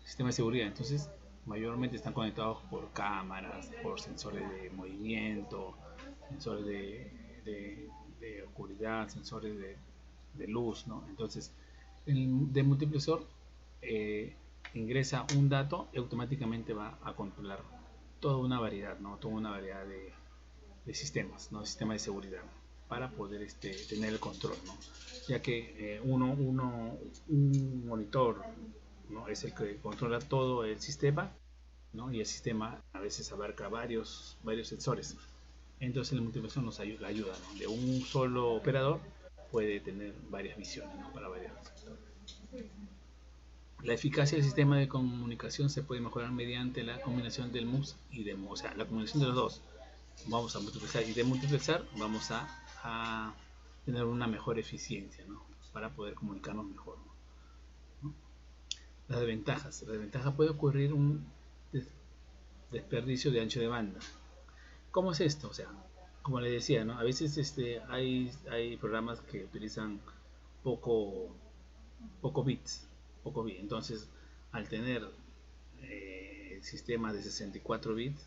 sistema de seguridad, entonces mayormente están conectados por cámaras, por sensores de movimiento, sensores de oscuridad, sensores de luz, ¿no? Entonces, el demultiplexor ingresa un dato y automáticamente va a controlar toda una variedad, ¿no? Toda una variedad de sistemas, ¿no? Sistemas de seguridad para poder tener el control, ¿no? Ya que un monitor, ¿no? Es el que controla todo el sistema, ¿no? Y el sistema a veces abarca varios sensores. Entonces el multiplexor nos ayuda, ¿no? De un solo operador puede tener varias visiones, ¿no? Para varios sectores. La eficacia del sistema de comunicación se puede mejorar mediante la combinación del MUX y de MUX, o sea, la combinación de los dos. Vamos a multiplexar y de multiplexar vamos a tener una mejor eficiencia, ¿no? Para poder comunicarnos mejor, ¿no? Las desventajas. La desventaja puede ocurrir un desperdicio de ancho de banda. ¿Cómo es esto? O sea, como les decía, ¿no? A veces hay programas que utilizan poco bits. Entonces, al tener sistemas de 64 bits,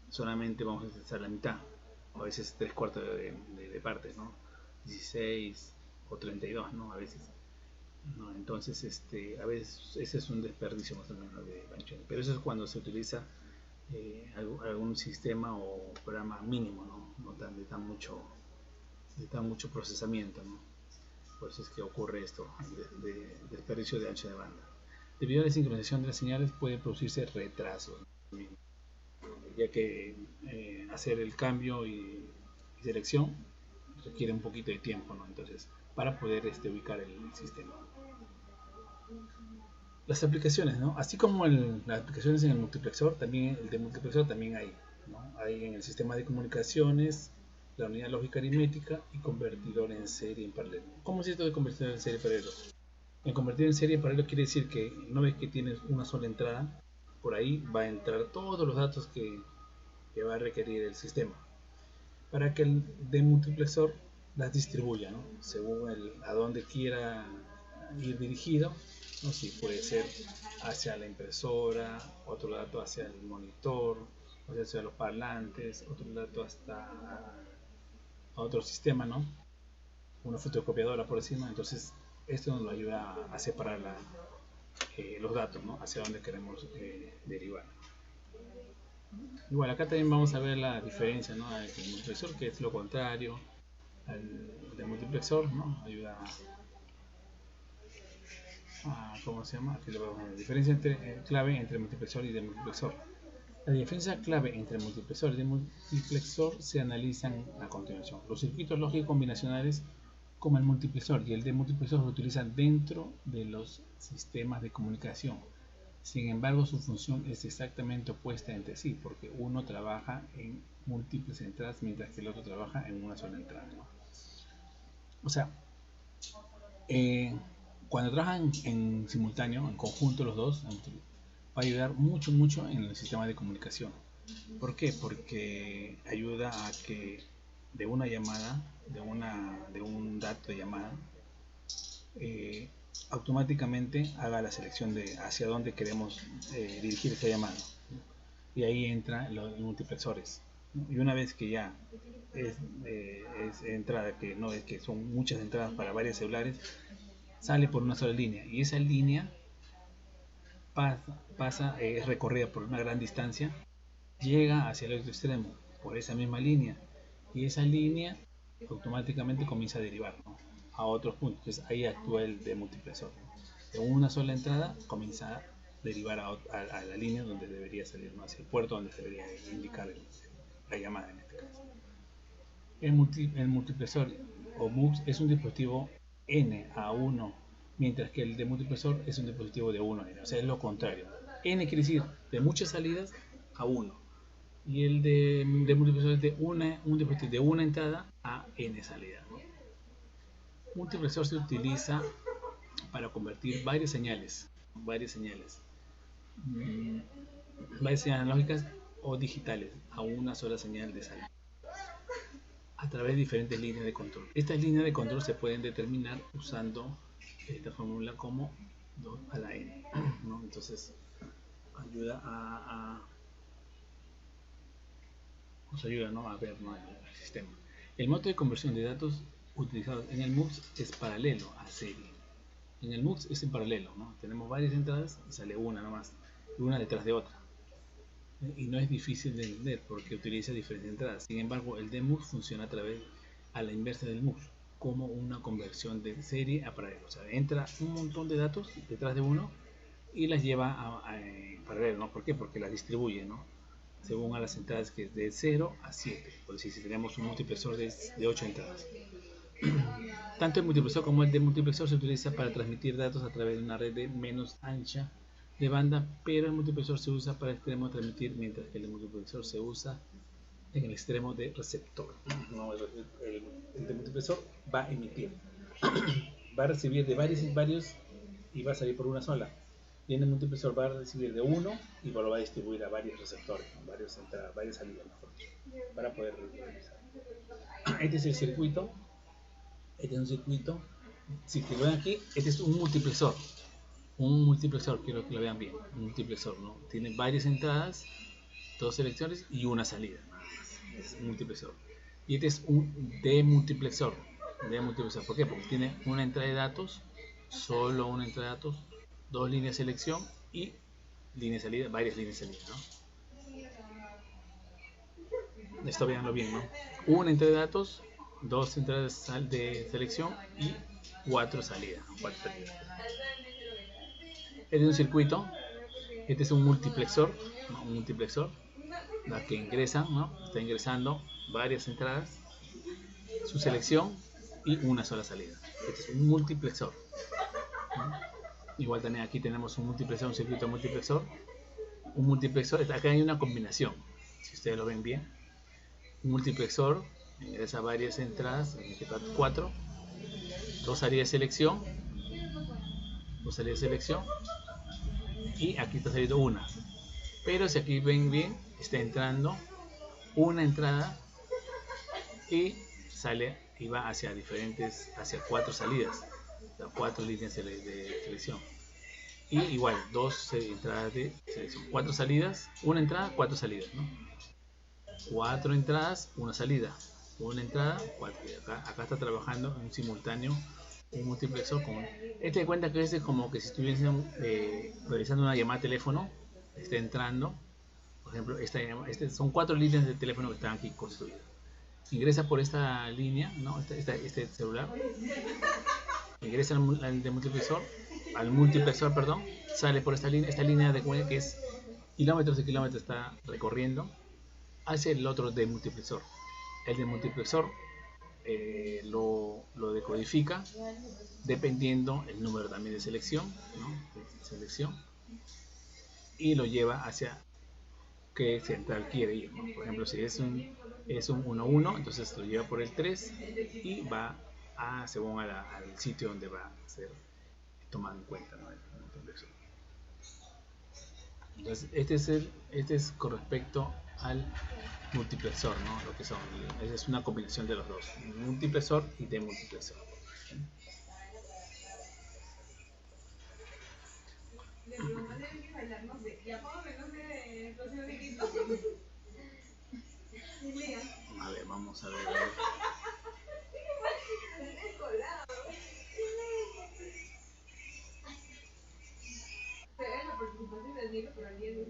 solamente vamos a utilizar la mitad, o a veces 3/4 de parte, ¿no? 16 o 32, ¿no? A veces, ¿no? Entonces, a veces ese es un desperdicio más o menos de ancho. Pero eso es cuando se utiliza algún sistema o programa mínimo, ¿no? De tan mucho procesamiento, ¿no? Por eso es que ocurre esto de desperdicio de ancho de banda. Debido a la sincronización de las señales puede producirse retrasos, ¿no? Ya que hacer el cambio y selección requiere un poquito de tiempo, ¿no? Entonces, para poder ubicar el sistema. Las aplicaciones, ¿no? Así como las aplicaciones en el multiplexor, también el demultiplexor también hay, ¿no? Hay en el sistema de comunicaciones, la unidad lógica aritmética y convertidor en serie en paralelo. ¿Cómo es esto de convertidor en serie en paralelo? En convertir en serie en paralelo quiere decir que no ves que tienes una sola entrada, por ahí va a entrar todos los datos que va a requerir el sistema, para que el demultiplexor las distribuya, ¿no? Según a donde quiera ir dirigido, ¿no? Si puede ser hacia la impresora, otro dato hacia el monitor, hacia los parlantes, otro dato hasta a otro sistema, ¿no? Una fotocopiadora por encima. Entonces esto nos ayuda a separar los datos, ¿no? Hacia donde queremos derivar. Igual acá también vamos a ver la diferencia, ¿no? El multiplexor, que es lo contrario al de multiplexor, ¿no? Ayuda ¿cómo se llama? Aquí lo vemos. La diferencia clave entre multiplexor y demultiplexor. La diferencia clave entre multiplexor y demultiplexor se analizan a continuación. Los circuitos lógicos combinacionales, como el multiplexor y el demultiplexor, se utilizan dentro de los sistemas de comunicación. Sin embargo, su función es exactamente opuesta entre sí, porque uno trabaja en múltiples entradas mientras que el otro trabaja en una sola entrada, ¿no? O sea, cuando trabajan en simultáneo, en conjunto los dos, va a ayudar mucho en el sistema de comunicación. ¿Por qué? Porque ayuda a que de una llamada, de un dato de llamada, automáticamente haga la selección de hacia dónde queremos dirigir esa llamada, ¿no? Y ahí entran los multiplexores, ¿no? Y una vez que ya es entrada, que no es que son muchas entradas para varios celulares, sale por una sola línea, y esa línea es recorrida por una gran distancia, llega hacia el otro extremo por esa misma línea, y esa línea automáticamente comienza a derivar, ¿no?, a otros puntos. Entonces ahí actúa el demultiplexor, ¿no? De una sola entrada comienza a derivar a la línea donde debería salir, ¿no?, hacia el puerto donde debería indicar la llamada en este caso. El multiplexor o MUX es un dispositivo N a 1, mientras que el demultiplexor es un dispositivo de 1 a N, o sea, es lo contrario. N quiere decir de muchas salidas a 1, y el de multiplexor es de un dispositivo de una entrada a N salidas, ¿no? Multiplexor se utiliza para convertir varias señales analógicas o digitales a una sola señal de salida a través de diferentes líneas de control. Estas líneas de control se pueden determinar usando esta fórmula como 2 a la n, ¿no? Entonces nos ayuda, ¿no?, a ver, ¿no?, el sistema. El método de conversión de datos utilizado en el MUX es paralelo a serie. En el MUX es en paralelo, ¿no? Tenemos varias entradas y sale una nomás, una detrás de otra. Y no es difícil de entender porque utiliza diferentes entradas. Sin embargo, el DMUX funciona a la inversa del MUX, como una conversión de serie a paralelo. O sea, entra un montón de datos detrás de uno y las lleva en paralelo, ¿no? ¿Por qué? Porque las distribuye, ¿no?, según a las entradas, que es de 0 a 7. Por decir, si tenemos un multiplexor de 8 entradas. Tanto el multiplexor como el demultiplexor se utiliza para transmitir datos a través de una red de menos ancha de banda, pero el multiplexor se usa para el extremo de transmitir, mientras que el multiplexor se usa en el extremo de receptor. No, el multiplexor va a emitir, va a recibir de varios y va a salir por una sola. Y en el multiplexor va a recibir de uno y lo va a distribuir a varios receptores, ¿no?, varias salidas, mejor dicho, para poder realizar. Este es el circuito. Este es un circuito. Si te lo ven aquí, este es un multiplexor. Quiero que lo vean bien. Un multiplexor, ¿no?, tiene varias entradas, dos selecciones y una salida. Es un multiplexor. Y este es un demultiplexor. ¿Por qué? Porque tiene una entrada de datos, solo una entrada de datos, dos líneas de selección y línea de salida, varias líneas de salida, ¿no? Esto veanlo bien, ¿no? Una entrada de datos, dos entradas de selección y cuatro salidas. Este es un circuito. Este es un multiplexor, ¿no?, un multiplexor, la que ingresan, ¿no?, está ingresando varias entradas, su selección y una sola salida. Este es un multiplexor, ¿no? Igual también aquí tenemos un multiplexor, un circuito multiplexor. Un multiplexor, acá hay una combinación, si ustedes lo ven bien. Un multiplexor ingresa varias entradas, en este caso 4, dos salidas de selección, y aquí está saliendo una. Pero si aquí ven bien, está entrando una entrada y sale y va hacia cuatro salidas, cuatro líneas de selección. Y igual, dos entradas de selección, cuatro salidas, una entrada, cuatro salidas, ¿no? Cuatro entradas, una salida, una entrada, cuatro salidas. Acá está trabajando en simultáneo un multiplexor con... Este de cuenta que este es como que si estuviesen realizando una llamada de teléfono, está entrando, por ejemplo, son cuatro líneas de teléfono que están aquí construidas. Ingresa por esta línea, ¿no?, este celular, ingresa al multiplexor, perdón, sale por esta línea de cuenta que es kilómetros de kilómetros, está recorriendo hacia el otro demultiplexor. El demultiplexor lo decodifica dependiendo el número también de selección, ¿no?, y lo lleva hacia qué central quiere ir, ¿no? Por ejemplo, si es un 1-1, entonces lo lleva por el 3 y va según al sitio donde va a ser tomado en cuenta, ¿no?, el multiplexor. Entonces este es con respecto al multiplexor, ¿no?, lo que son, es una combinación de los dos, multiplexor y demultiplexor. De tu mamá debe que bailar, no sé, ya más o menos de Rocío Riquito. A ver, vamos a ver. Se ve la participación del niño, pero al día de hoy.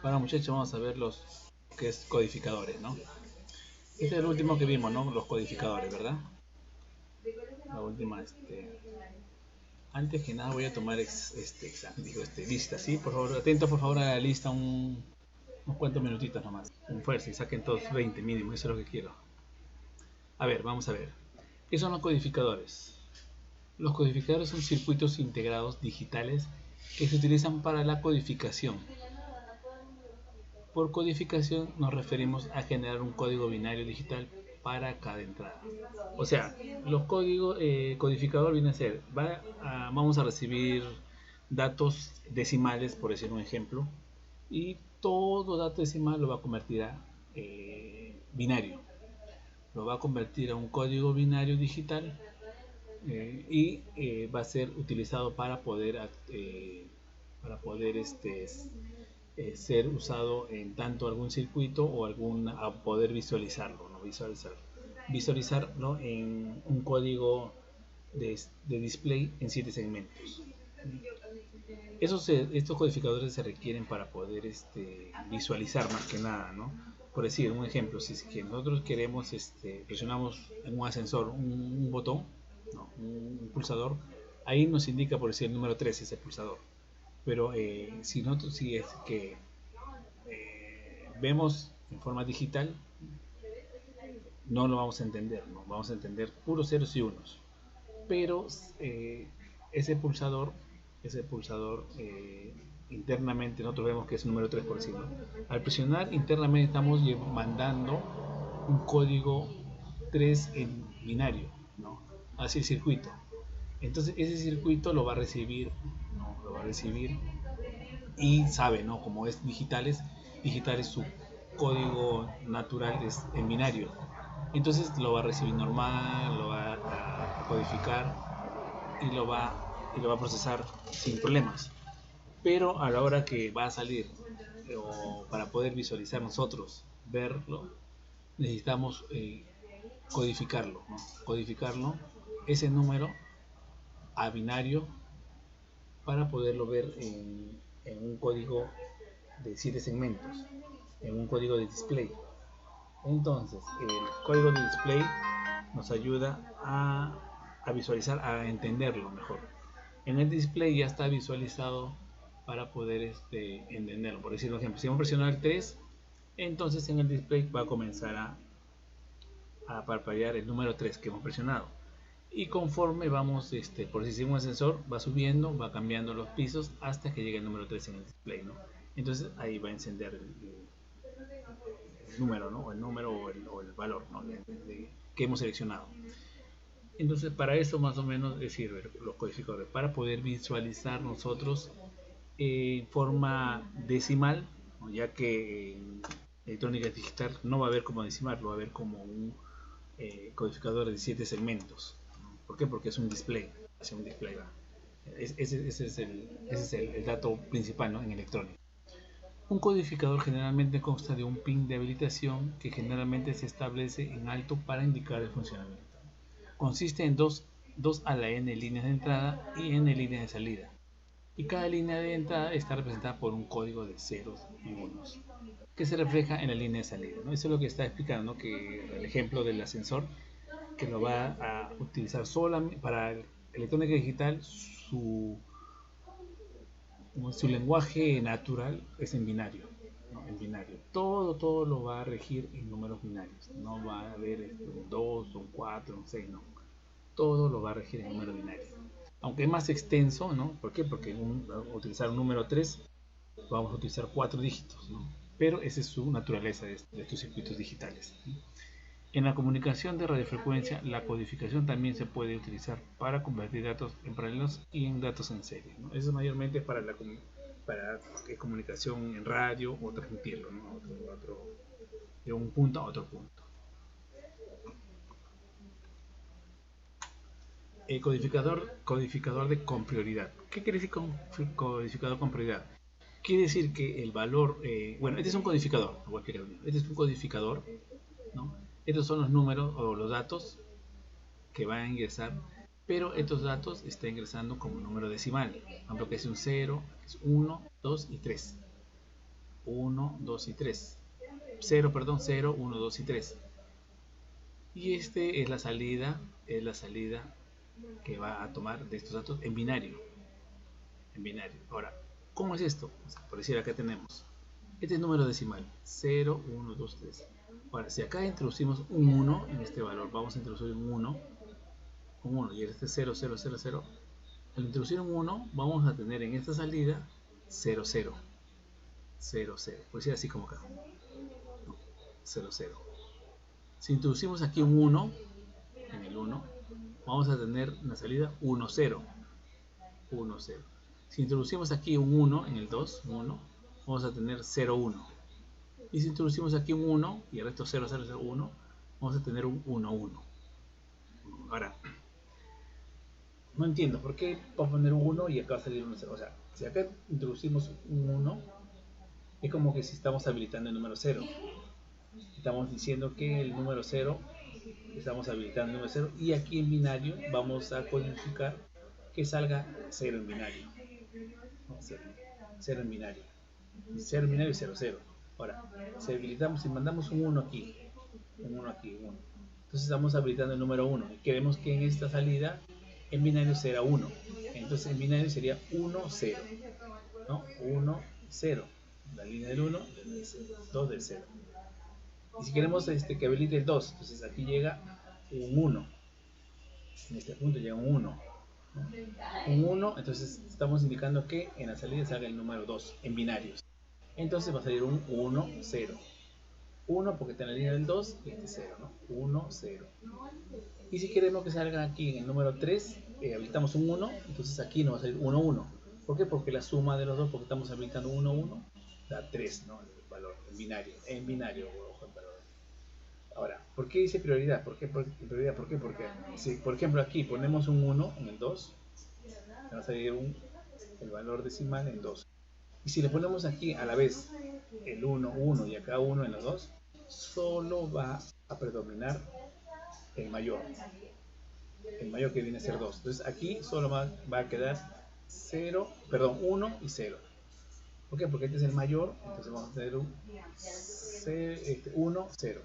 Bueno, muchachos, vamos a ver los que es codificadores, ¿no? Este es el último que vimos, ¿no? Los codificadores, ¿verdad? La última, antes que nada voy a tomar lista, ¿sí? Por favor, atentos por favor a la lista unos cuantos minutitos nomás. Con fuerza y saquen todos 20 mínimo, eso es lo que quiero. A ver, vamos a ver. ¿Qué son los codificadores? Los codificadores son circuitos integrados digitales que se utilizan para la codificación. Por codificación nos referimos a generar un código binario digital para cada entrada. O sea, los códigos codificador viene a ser, vamos a recibir datos decimales, por decir un ejemplo, y todo dato decimal lo va a convertir a binario. Lo va a convertir a un código binario digital y va a ser utilizado para poder ser usado en tanto algún circuito o a poder visualizarlo, ¿no? Visualizarlo en un código de display en 7 segmentos. Estos codificadores se requieren para poder visualizar más que nada, ¿no? Por decir un ejemplo, si es que nosotros queremos presionamos en un ascensor un botón, ¿no? un pulsador, ahí nos indica, por decir, el número 3 ese pulsador. Pero si es que vemos en forma digital, no lo vamos a entender, ¿no? Vamos a entender puros ceros y unos. Pero ese pulsador internamente nosotros vemos que es número 3, por decirlo. Al presionar internamente estamos mandando un código 3 en binario, ¿no? Hacia el circuito. Entonces ese circuito lo va a recibir, ¿no? Lo va a recibir y sabe, ¿no? Como es digitales su código natural es en binario. Entonces lo va a recibir normal, lo va a codificar y lo va a procesar sin problemas. Pero a la hora que va a salir o para poder visualizar nosotros, verlo, necesitamos codificarlo, ¿no? Codificarlo, ese número a binario, para poderlo ver en un código de 7 segmentos, en un código de display. Entonces el código de display nos ayuda a visualizar, a entenderlo mejor. En el display ya está visualizado para poder entenderlo. Por decir un ejemplo, si vamos a presionar el 3, entonces en el display va a comenzar a parpadear el número 3 que hemos presionado. Y conforme vamos, por decir un ascensor, va subiendo, va cambiando los pisos hasta que llegue el número 3 en el display, ¿no? Entonces ahí va a encender el número, ¿no? El número o el valor, ¿no? que hemos seleccionado. Entonces para eso más o menos sirve los codificadores, para poder visualizar nosotros en forma decimal, ¿no? Ya que en electrónica digital no va a ver como decimal, lo va a ver como un codificador de 7 segmentos. ¿Por qué? Porque es un display, hacia un display va. Ese es el dato principal, ¿no? En electrónica. Un codificador generalmente consta de un pin de habilitación que generalmente se establece en alto para indicar el funcionamiento. Consiste en 2 a la n líneas de entrada y n líneas de salida. Y cada línea de entrada está representada por un código de ceros y unos, que se refleja en la línea de salida, ¿no? Eso es lo que está explicando, ¿no? Que el ejemplo del ascensor, que lo va a utilizar solamente para electrónica digital, su lenguaje natural es en binario, ¿no? En binario. Todo lo va a regir en números binarios. No va a haber un 2, un 4, un 6, no. Todo lo va a regir en números binarios. Aunque es más extenso, ¿no? ¿Por qué? Porque utilizar un número 3 vamos a utilizar 4 dígitos, ¿no? Pero esa es su naturaleza de estos circuitos digitales, ¿no? En la comunicación de radiofrecuencia, la codificación también se puede utilizar para convertir datos en paralelos y en datos en serie, ¿no? Eso es mayormente para comunicación en radio o transmitirlo, ¿no? De un punto a otro punto. El codificador con prioridad. ¿Qué quiere decir codificador con prioridad? Quiere decir que el valor, bueno, este es un codificador, este es un codificador, ¿no? Estos son los números o los datos que van a ingresar, pero estos datos están ingresando como número decimal, por ejemplo, que es un 0, es 1, 2 y 3. 1, 2 y 3. 0, 1, 2 y 3. Y este es la salida que va a tomar de estos datos en binario. Ahora, ¿cómo es esto? O sea, por decir, acá tenemos este es número decimal, 0, 1, 2, 3. Ahora, si acá introducimos un 1 en este valor, vamos a introducir un 1, y este es 0, 0, 0, 0. Al introducir un 1, vamos a tener en esta salida 0, 0, 0, 0. Puede ser así como acá, 0, 0. Si introducimos aquí un 1, en el 1, vamos a tener una salida 1, 0, 1, 0. Si introducimos aquí un 1 en el 2, 1, vamos a tener 0, 1. Y si introducimos aquí un 1 y el resto 0, 0, 0, 1, vamos a tener un 1, 1. Ahora, no entiendo por qué vamos a poner un 1 y acá va a salir un 0. O sea, si acá introducimos un 1, es como que si estamos habilitando el número 0. Estamos diciendo que el número 0, estamos habilitando el número 0, y aquí en binario vamos a codificar que salga 0 en binario. 0 en binario. 0 en binario y 0, 0. Ahora, si mandamos un 1 aquí, un 1 aquí, 1. Entonces estamos habilitando el número 1 y queremos que en esta salida en binario será 1. Entonces en binario sería 1, 0, ¿no? 1, 0. La línea del 1, 2 del 0. Y si queremos que habilite el 2, entonces aquí llega un 1. En este punto llega un 1. ¿No? Un 1, entonces estamos indicando que en la salida salga el número 2 en binarios. Entonces va a salir un 1, 0. 1 porque está en la línea del 2 y este 0, ¿no? 1, 0. Y si queremos que salga aquí en el número 3, habilitamos un 1, entonces aquí nos va a salir 1, 1. ¿Por qué? Porque la suma de los dos, porque estamos habilitando 1, 1, da 3, ¿no? El valor en binario, ojo el valor. Ahora, ¿por qué dice prioridad? ¿Por qué prioridad? ¿Por qué? Porque si, por ejemplo, aquí ponemos un 1 en el 2, va a salir el valor decimal en 2. Y si le ponemos aquí a la vez el 1, 1 y acá 1 en los dos, solo va a predominar el mayor que viene a ser 2. Entonces aquí solo va a quedar 1 y 0. ¿Por qué? Porque este es el mayor, entonces vamos a tener un 1, 0.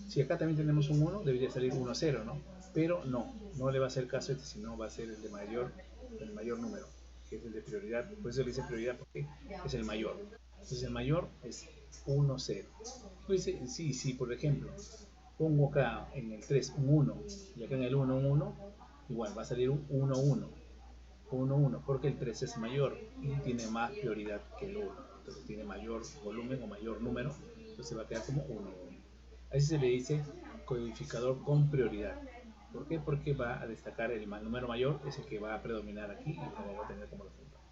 Si acá también tenemos un 1, debería salir 1, 0, ¿no? Pero no le va a hacer caso este, sino va a ser el mayor número, que es el de prioridad. Por eso le dice prioridad, porque es el mayor. Entonces el mayor es 1, 0. Pues, si por ejemplo pongo acá en el 3 un 1 y acá en el 1 un 1, igual va a salir un 1, 1. 1, 1, porque el 3 es mayor y tiene más prioridad que el 1. Entonces tiene mayor volumen o mayor número, entonces va a quedar como 1, 1. Así se le dice codificador con prioridad. ¿Por qué? Porque va a destacar el número mayor, es el que va a predominar aquí y lo va a tener como resultado.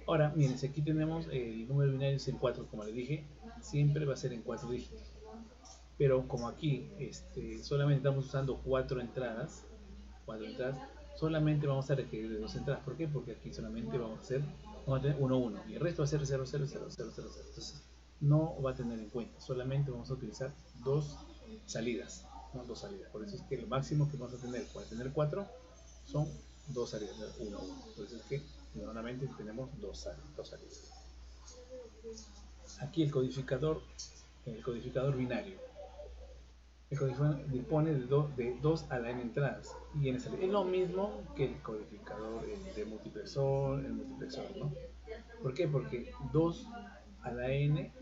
Ahora, miren, si aquí tenemos el número binario es en 4, como les dije, siempre va a ser en 4 dígitos. Pero como aquí solamente estamos usando 4 entradas, solamente vamos a requerir de 2 entradas. ¿Por qué? Porque aquí solamente vamos a tener 1, 1 y el resto va a ser 0, 0, 0, 0, 0, 0. Entonces no va a tener en cuenta, solamente vamos a utilizar 2 salidas, ¿no? 2 salidas. Por eso es que lo máximo que vamos a tener para tener 4 son 2 salidas, 1, 1. Por eso es que normalmente tenemos 2 salidas. Aquí el codificador binario. El codificador dispone de 2 a la n entradas y n salidas. Es lo mismo que el codificador de multiplexor, ¿no? ¿Por qué? Porque 2 a la n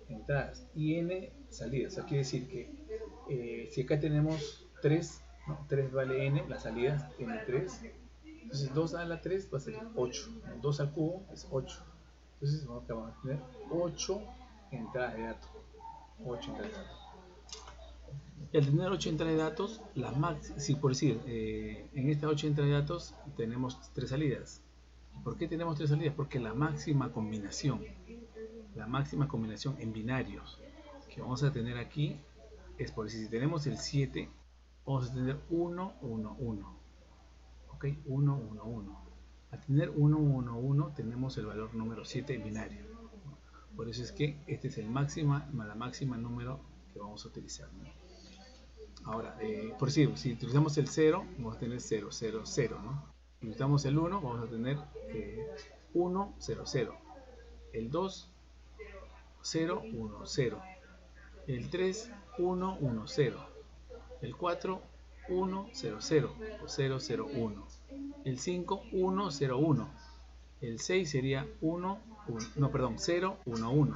entradas y n salidas. O sea, quiere decir que si acá tenemos 3, ¿no? 3 vale n, las salidas n3. Entonces 2 a la 3 va a ser 8. 2 al cubo es 8. Entonces vamos a tener 8 entradas de datos. 8 entradas de datos. Y al tener 8 entradas de datos, si por decir, en estas 8 entradas de datos tenemos 3 salidas. ¿Por qué tenemos 3 salidas? Porque la máxima combinación en binarios que vamos a tener aquí es, por decir, si tenemos el 7, vamos a tener 1, 1, 1. Ok, 1, 1, 1. Al tener 1, 1, 1 tenemos el valor número 7 en binario. Por eso es que este es la máxima número que vamos a utilizar, ¿no? Ahora, por decir, si utilizamos el 0, vamos a tener 0, 0, 0, ¿no? Si utilizamos el 1, vamos a tener 1, 0, 0. El 2, 0, 1, 0. El 3, 1, 1, 0. El 4, 1, 0, 0 o 0, 0, 1. El 5, 1, 0, 1. El 6 sería 1, 0, 1, 1.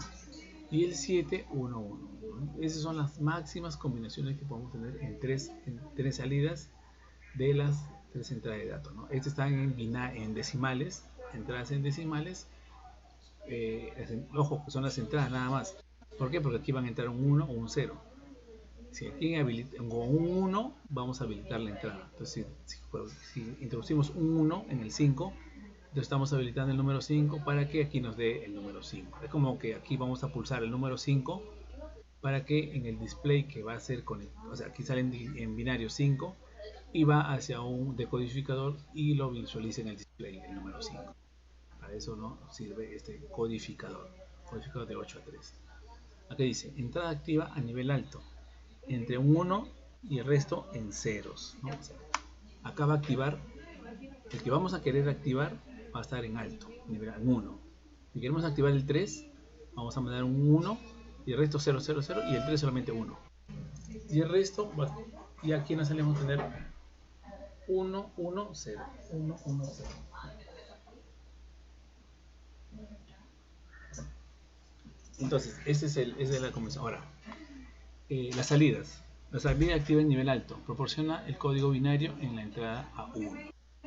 Y el 7, 1, 1. Esas son las máximas combinaciones que podemos tener en tres salidas de las 3 entradas de datos, ¿no? Estas están en decimales, entradas en decimales. Ojo, que son las entradas nada más. ¿Por qué? Porque aquí van a entrar un 1 o un 0. Si aquí con un 1 vamos a habilitar la entrada. Entonces si introducimos un 1 en el 5, entonces estamos habilitando el número 5 para que aquí nos dé el número 5. Es como que aquí vamos a pulsar el número 5 para que en el display que va a ser o sea, aquí sale en binario 5 y va hacia un decodificador y lo visualiza en el display el número 5. Para eso no sirve este codificador de 8 a 3. Aquí dice entrada activa a nivel alto, entre un 1 y el resto en ceros, ¿no? O sea, acá va a activar, el que vamos a querer activar va a estar en alto, nivel 1. Si queremos activar el 3, vamos a mandar un 1 y el resto 0, 0, 0 y el 3 solamente 1. Y el resto, y aquí nos salimos a tener 1, 1, 0, 1, 1, 0. Entonces, esa es la convención. Ahora, las salidas. La salida activa en nivel alto proporciona el código binario en la entrada a 1,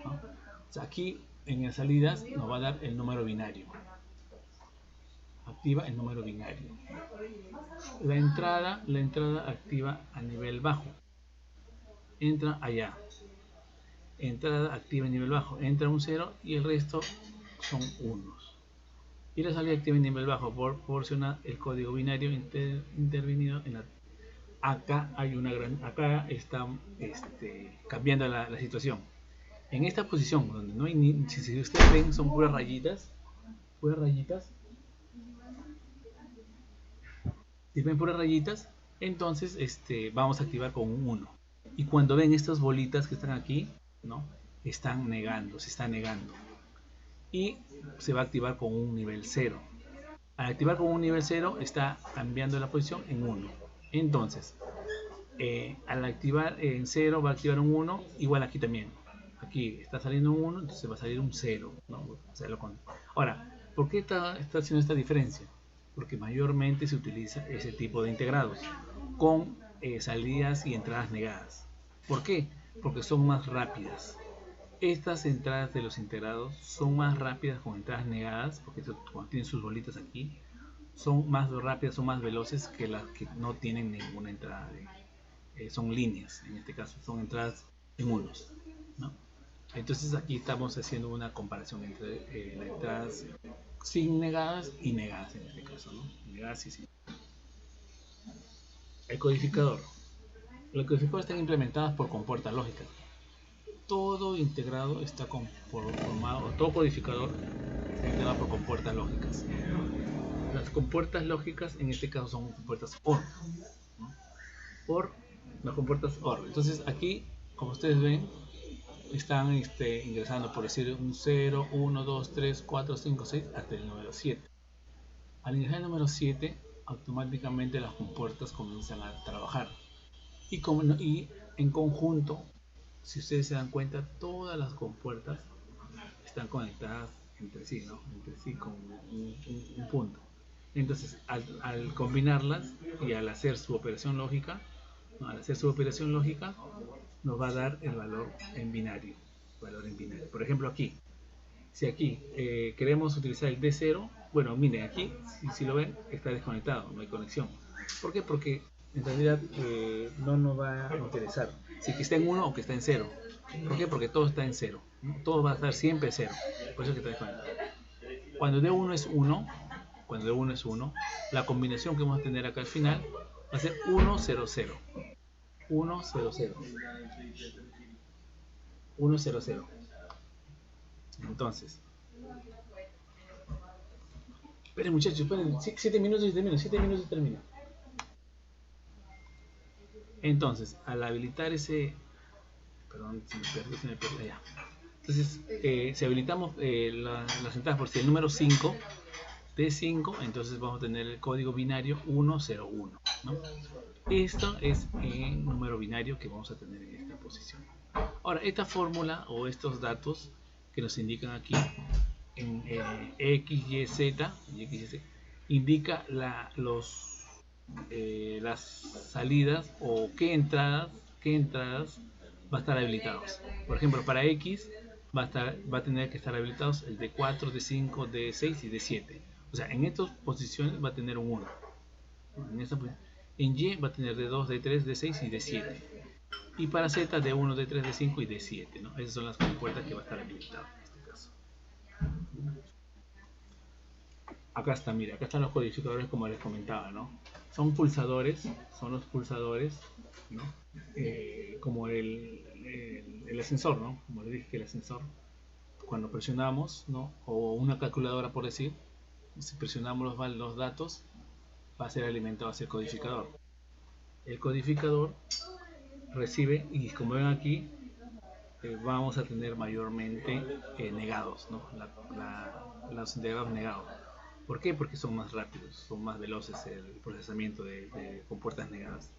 ¿no? O sea, aquí en las salidas nos va a dar el número binario. Activa el número binario. La entrada activa a nivel bajo. Entra allá. Entrada activa en nivel bajo. Entra un 0 y el resto son unos. Y la salida activa en nivel bajo proporciona el código binario intervenido en la. Acá está cambiando la situación. En esta posición donde no hay si ustedes ven son puras rayitas. Si ven puras rayitas, entonces vamos a activar con un 1. Y cuando ven estas bolitas que están aquí, ¿no? Se está negando. Y se va a activar con un nivel 0. Al activar con un nivel 0 está cambiando la posición en 1. Entonces, al activar en 0 va a activar un 1, igual aquí también. Aquí está saliendo un 1, entonces va a salir un 0, ¿no? Ahora, ¿por qué está haciendo esta diferencia? Porque mayormente se utiliza ese tipo de integrados con salidas y entradas negadas. ¿Por qué? Porque son más rápidas. Estas entradas de los integrados son más rápidas con entradas negadas, porque cuando tienen sus bolitas aquí, son más rápidas, son más veloces que las que no tienen ninguna entrada. Son líneas, en este caso, son entradas en unos, ¿no? Entonces aquí estamos haciendo una comparación entre las entradas sin negadas y negadas en este caso, ¿no? Negadas y sin. El codificador. Los codificadores están implementados por compuertas lógicas. Todo integrado está conformado, todo codificador está integrado por compuertas lógicas. Las compuertas lógicas en este caso son compuertas OR, ¿no? Las compuertas OR. Entonces aquí, como ustedes ven, están ingresando, por decir, un 0, 1, 2, 3, 4, 5, 6 hasta el número 7. Al ingresar el número 7, automáticamente las compuertas comienzan a trabajar. Y en conjunto, si ustedes se dan cuenta, todas las compuertas están conectadas entre sí, ¿no? Entre sí con un punto. Entonces, al combinarlas y al hacer su operación lógica, nos va a dar el valor en binario. Por ejemplo, aquí, Si aquí queremos utilizar el D0, bueno, miren, aquí, si lo ven, está desconectado, no hay conexión. ¿Por qué? Porque en realidad no nos va a interesar si que está en 1 o que está en 0. ¿Por qué? Porque todo está en 0, ¿no? Todo va a estar siempre 0, por eso es que está desconectado. Cuando D1 es 1, la combinación que vamos a tener acá al final va a ser 1, 0, 0. 1, 0, 0. 1, 0, 0. Entonces, esperen muchachos, esperen, 7 minutos y termino, 7 minutos y termino. Entonces, al habilitar ese, perdón, se me perdió ya. Entonces, si habilitamos las entradas por si el número 5, D5, entonces vamos a tener el código binario 101, ¿no? Esto es el número binario que vamos a tener en esta posición. Ahora, esta fórmula o estos datos que nos indican aquí en X, Y, Z, indica las salidas o qué entradas va a estar habilitados. Por ejemplo, para X va a tener que estar habilitados el D4, D5, D6 y D7. O sea, en estas posiciones va a tener un 1. En Y va a tener D2, D3, D6 y D7. Y para Z, D1, D3, D5 y D7, ¿no? Esas son las compuertas que va a estar habilitadas en este caso. Acá está, mira, acá están los codificadores como les comentaba, ¿no? Son los pulsadores, ¿no? Como el ascensor, ¿no? Como les dije que el ascensor, cuando presionamos, ¿no? O una calculadora por decir, si presionamos los datos, va a ser alimentado hacia el codificador. El codificador recibe, y como ven aquí, vamos a tener mayormente negados, ¿no? Los integrados negados. ¿Por qué? Porque son más rápidos, son más veloces el procesamiento de compuertas negadas.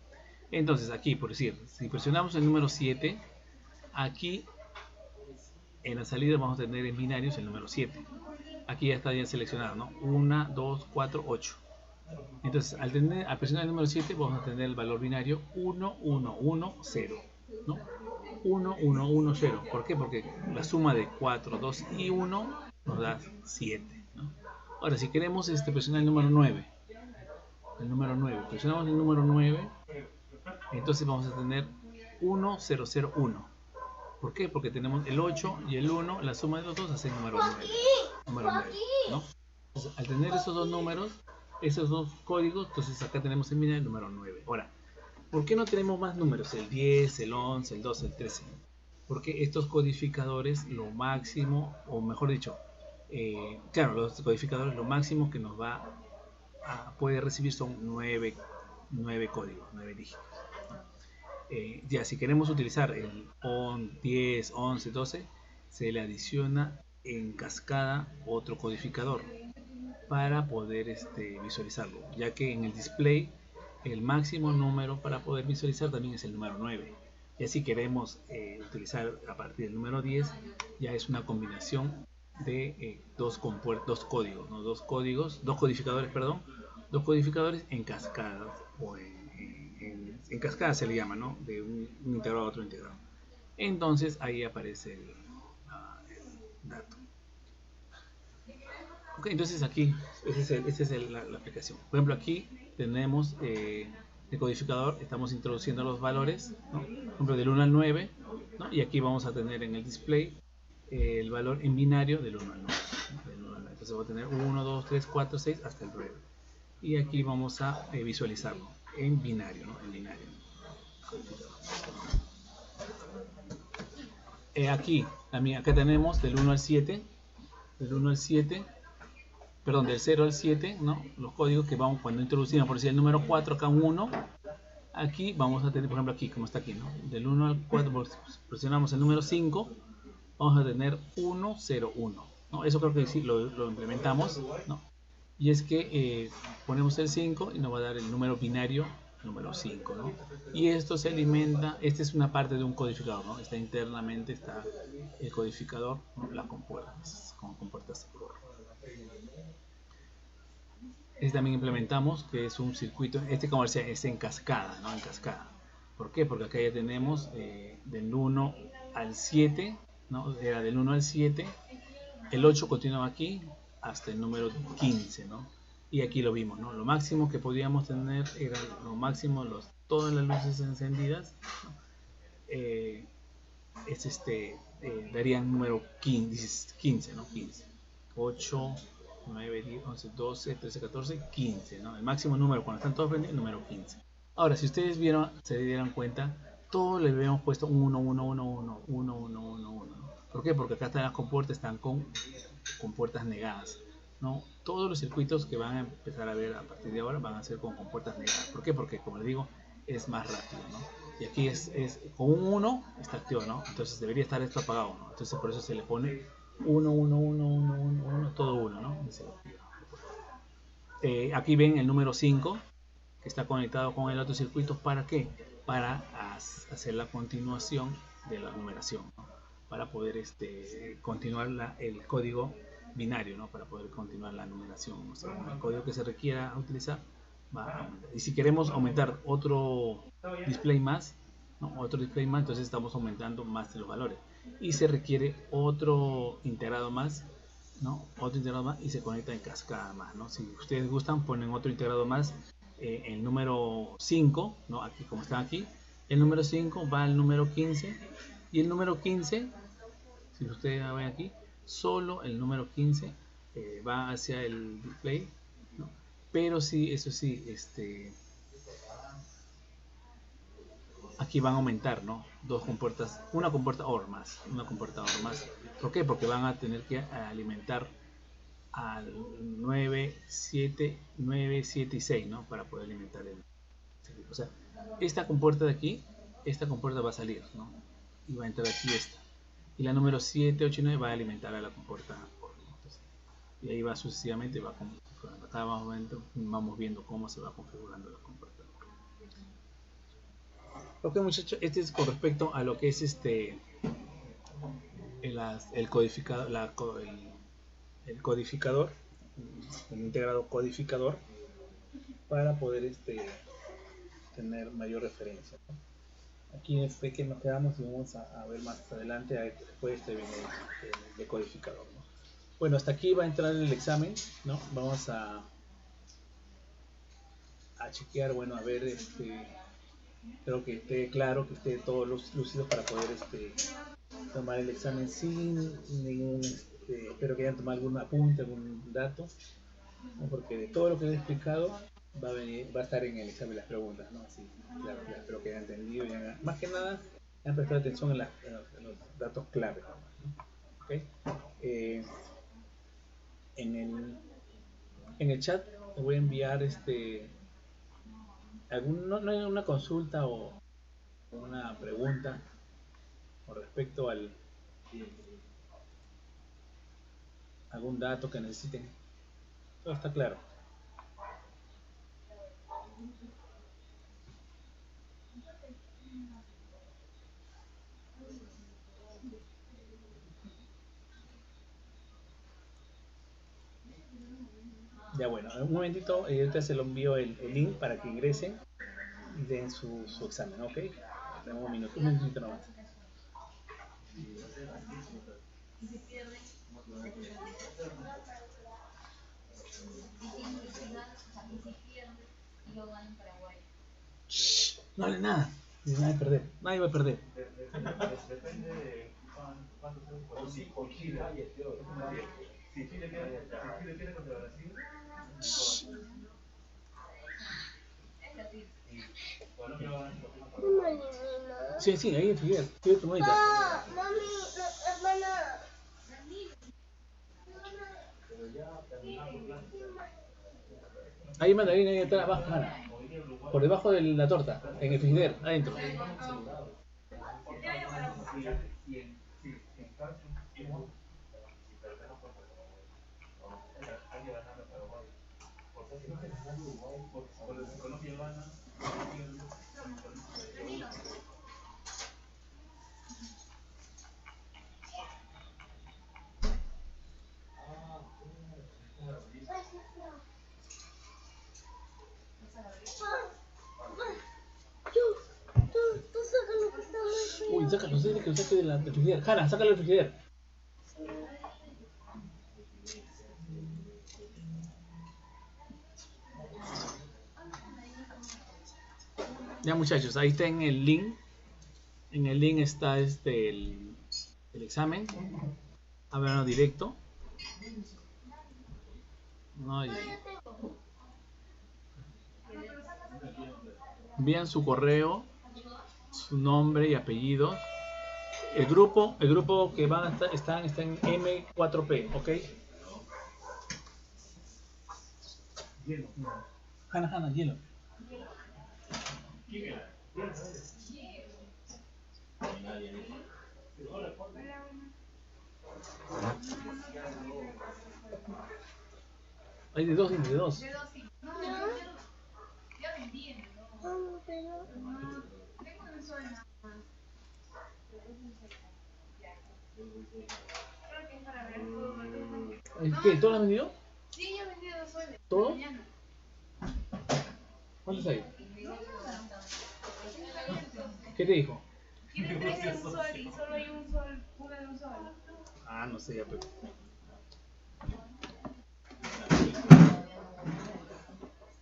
Entonces aquí, por decir, si presionamos el número 7, aquí en la salida vamos a tener en binarios el número 7. Aquí ya está bien seleccionado, ¿no? 1, 2, 4, 8. Entonces, al presionar el número 7, vamos a tener el valor binario 1, 1, 1, 0, ¿no? 1, 1, 1, 0. ¿Por qué? Porque la suma de 4, 2 y 1 nos da 7, ¿no? Ahora, si queremos presionar el número 9, presionamos el número 9, entonces vamos a tener 1, 0, 0, 1. ¿Por qué? Porque tenemos el 8 y el 1, la suma de los dos hace el número 9. Número 9, ¿no? Entonces, al tener esos dos números, esos dos códigos, entonces acá tenemos en binario el número 9. Ahora, ¿por qué no tenemos más números? El 10, el 11, el 12, el 13. Porque estos codificadores, lo máximo, o mejor dicho, claro, los codificadores, lo máximo que nos va a poder recibir son 9 códigos, 9 dígitos. Ya, si queremos utilizar el 10, 11, 12, se le adiciona en cascada otro codificador para poder visualizarlo, ya que en el display el máximo número para poder visualizar también es el número 9. Y si queremos utilizar a partir del número 10, ya es una combinación de dos códigos, ¿no? dos codificadores en cascada, o en cascada se le llama, ¿no? De un integrado a otro integrado. Entonces ahí aparece el dato. Ok, entonces aquí, esa es la aplicación. Por ejemplo, aquí tenemos el codificador, estamos introduciendo los valores, ¿no? Por ejemplo, del 1 al 9, ¿no? Y aquí vamos a tener en el display el valor en binario del 1 al 9. Entonces voy a tener 1, 2, 3, 4, 6 hasta el 9. Y aquí vamos a visualizarlo en binario, ¿no? En binario. Aquí, también acá tenemos del 1 al 7, perdón, del 0 al 7, ¿no? Los códigos que vamos cuando introducimos, por decir el número 4, acá un 1, aquí vamos a tener, por ejemplo, aquí, como está aquí, ¿no? Del 1 al 4, presionamos el número 5, vamos a tener 1, 0, 1, ¿no? Eso creo que sí lo implementamos, ¿no? Y es que ponemos el 5 y nos va a dar el número binario número 5, ¿no? Y esto se alimenta, esta es una parte de un codificador, ¿no? Está internamente, está el codificador, ¿no? Las compuertas, con compuertas por. También implementamos que es un circuito, como decía, es en cascada, ¿no? En cascada. ¿Por qué? Porque acá ya tenemos del 1 al 7, ¿no? Era del 1 al 7, el 8 continuaba aquí hasta el número 15, ¿no? Y aquí lo vimos, ¿no? Lo máximo que podíamos tener era lo máximo, todas las luces encendidas, ¿no? Darían número 15, ¿no? 15, 8, 9, 10, 11, 12, 13, 14, 15, ¿no? El máximo número cuando están todos prendidos, el número 15. Ahora, si ustedes se dieran cuenta, todos le habíamos puesto 1, 1, 1, 1, 1, 1, 1, 1. ¿Por qué? Porque acá están las compuertas, están con compuertas negadas, ¿no? Todos los circuitos que van a empezar a ver a partir de ahora van a ser con compuertas negadas. ¿Por qué? Porque, como les digo, es más rápido, ¿no? Y aquí es con un 1 está activo, ¿no? Entonces debería estar esto apagado, ¿no? Entonces por eso se le pone 1, 1, 1, 1, 1, 1, todo 1, ¿no? Y se lo activa. Aquí ven el número 5 que está conectado con el otro circuito. ¿Para qué? Para hacer la continuación de la numeración, ¿no? Para poder continuar el código binario, ¿no? Para poder continuar la numeración. O sea, el código que se requiera utilizar va a aumentar. Y si queremos aumentar otro display más, ¿no? Otro display más, entonces estamos aumentando más de los valores. Y se requiere otro integrado más, ¿no? Otro integrado más y se conecta en cascada más, ¿no? Si ustedes gustan, ponen otro integrado más, el número 5, ¿no? Aquí, como está aquí, el número 5 va al número 15 y el número 15, si ustedes ven aquí, solo el número 15 va hacia el display, ¿no? Pero sí, eso sí, aquí van a aumentar, ¿no? Dos compuertas, una compuerta OR más. ¿Por qué? Porque van a tener que alimentar al 9, 7 y 6, ¿no? Para poder alimentar el. O sea, esta compuerta de aquí, esta compuerta va a salir, ¿no? Y va a entrar aquí esta. Y la número 7, 8 y 9 va a alimentar a la compuerta OR, ¿no? Entonces, y ahí va sucesivamente, acá vamos viendo cómo se va configurando la compuerta. Ok, muchachos, este es con respecto a lo que es el codificador, el codificador, el integrado codificador, para poder tener mayor referencia, ¿no? Aquí fue que nos quedamos y vamos a ver más adelante, después viene el decodificador, ¿no? Bueno, hasta aquí va a entrar el examen, ¿no? Vamos a chequear, bueno, a ver, espero que esté claro, que esté todos los lúcidos para poder tomar el examen sin ningún, espero que hayan tomado algún apunte, algún dato, ¿no? Porque de todo lo que he explicado va a estar en el examen las preguntas, ¿no? Así, claro, espero que hayan entendido y más que nada hayan prestado atención en los datos clave, ¿no? ¿Okay? En el chat te voy a enviar no hay una consulta o una pregunta con respecto al algún dato que necesiten. Todo está claro. Ya, bueno, un momentito, ahorita se lo envío el link para que ingresen y den su examen, ¿ok? Tenemos un minutito nomás. Shh, no hable nada, nadie va a perder, nadie va a perder. Depende de cuánto se con Chile. Si Chile quiere contra Brasil, Colombia va a ganar. Sí, ahí en Figueroa, estoy tu monita. Mami, hermana. Ahí mandarina, ahí atrás, abajo, por debajo de la torta, en el frigider, adentro. Uy, sácalo, que lo saque del frigider. Jana, sácalo del frigider. Ya muchachos, ahí está en el link. En el link está el examen. Hablando directo. No, envían su correo, su nombre y apellido. El grupo que van a estar está en M4P, ¿ok? Hielo. Hanna, hielo. Hay de dos. De dos, sí. No, ya vendí, ¿no? Tengo un sol nada más. Creo que es para ver fútbol. ¿Qué? ¿Todo lo has vendido? Sí, ya vendí 2 soles. ¿Todo? Mañana. ¿Cuántos hay? ¿Qué te dijo? Tiene 3 de un sol y solo hay un sol, uno de un sol. Ah, no sé, ya, pero...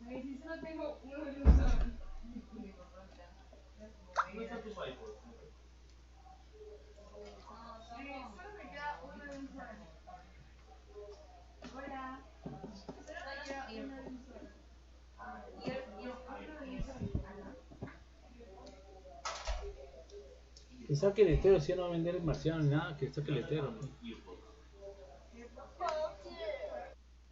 Ay, si solo tengo uno de un sol. Solo me queda uno de un sol. Hola. Solo me queda uno de un sol. Y uno de un sol. Que saque el letero, si ya no va a vender el marciano ni nada, que saque el letero. ¿No?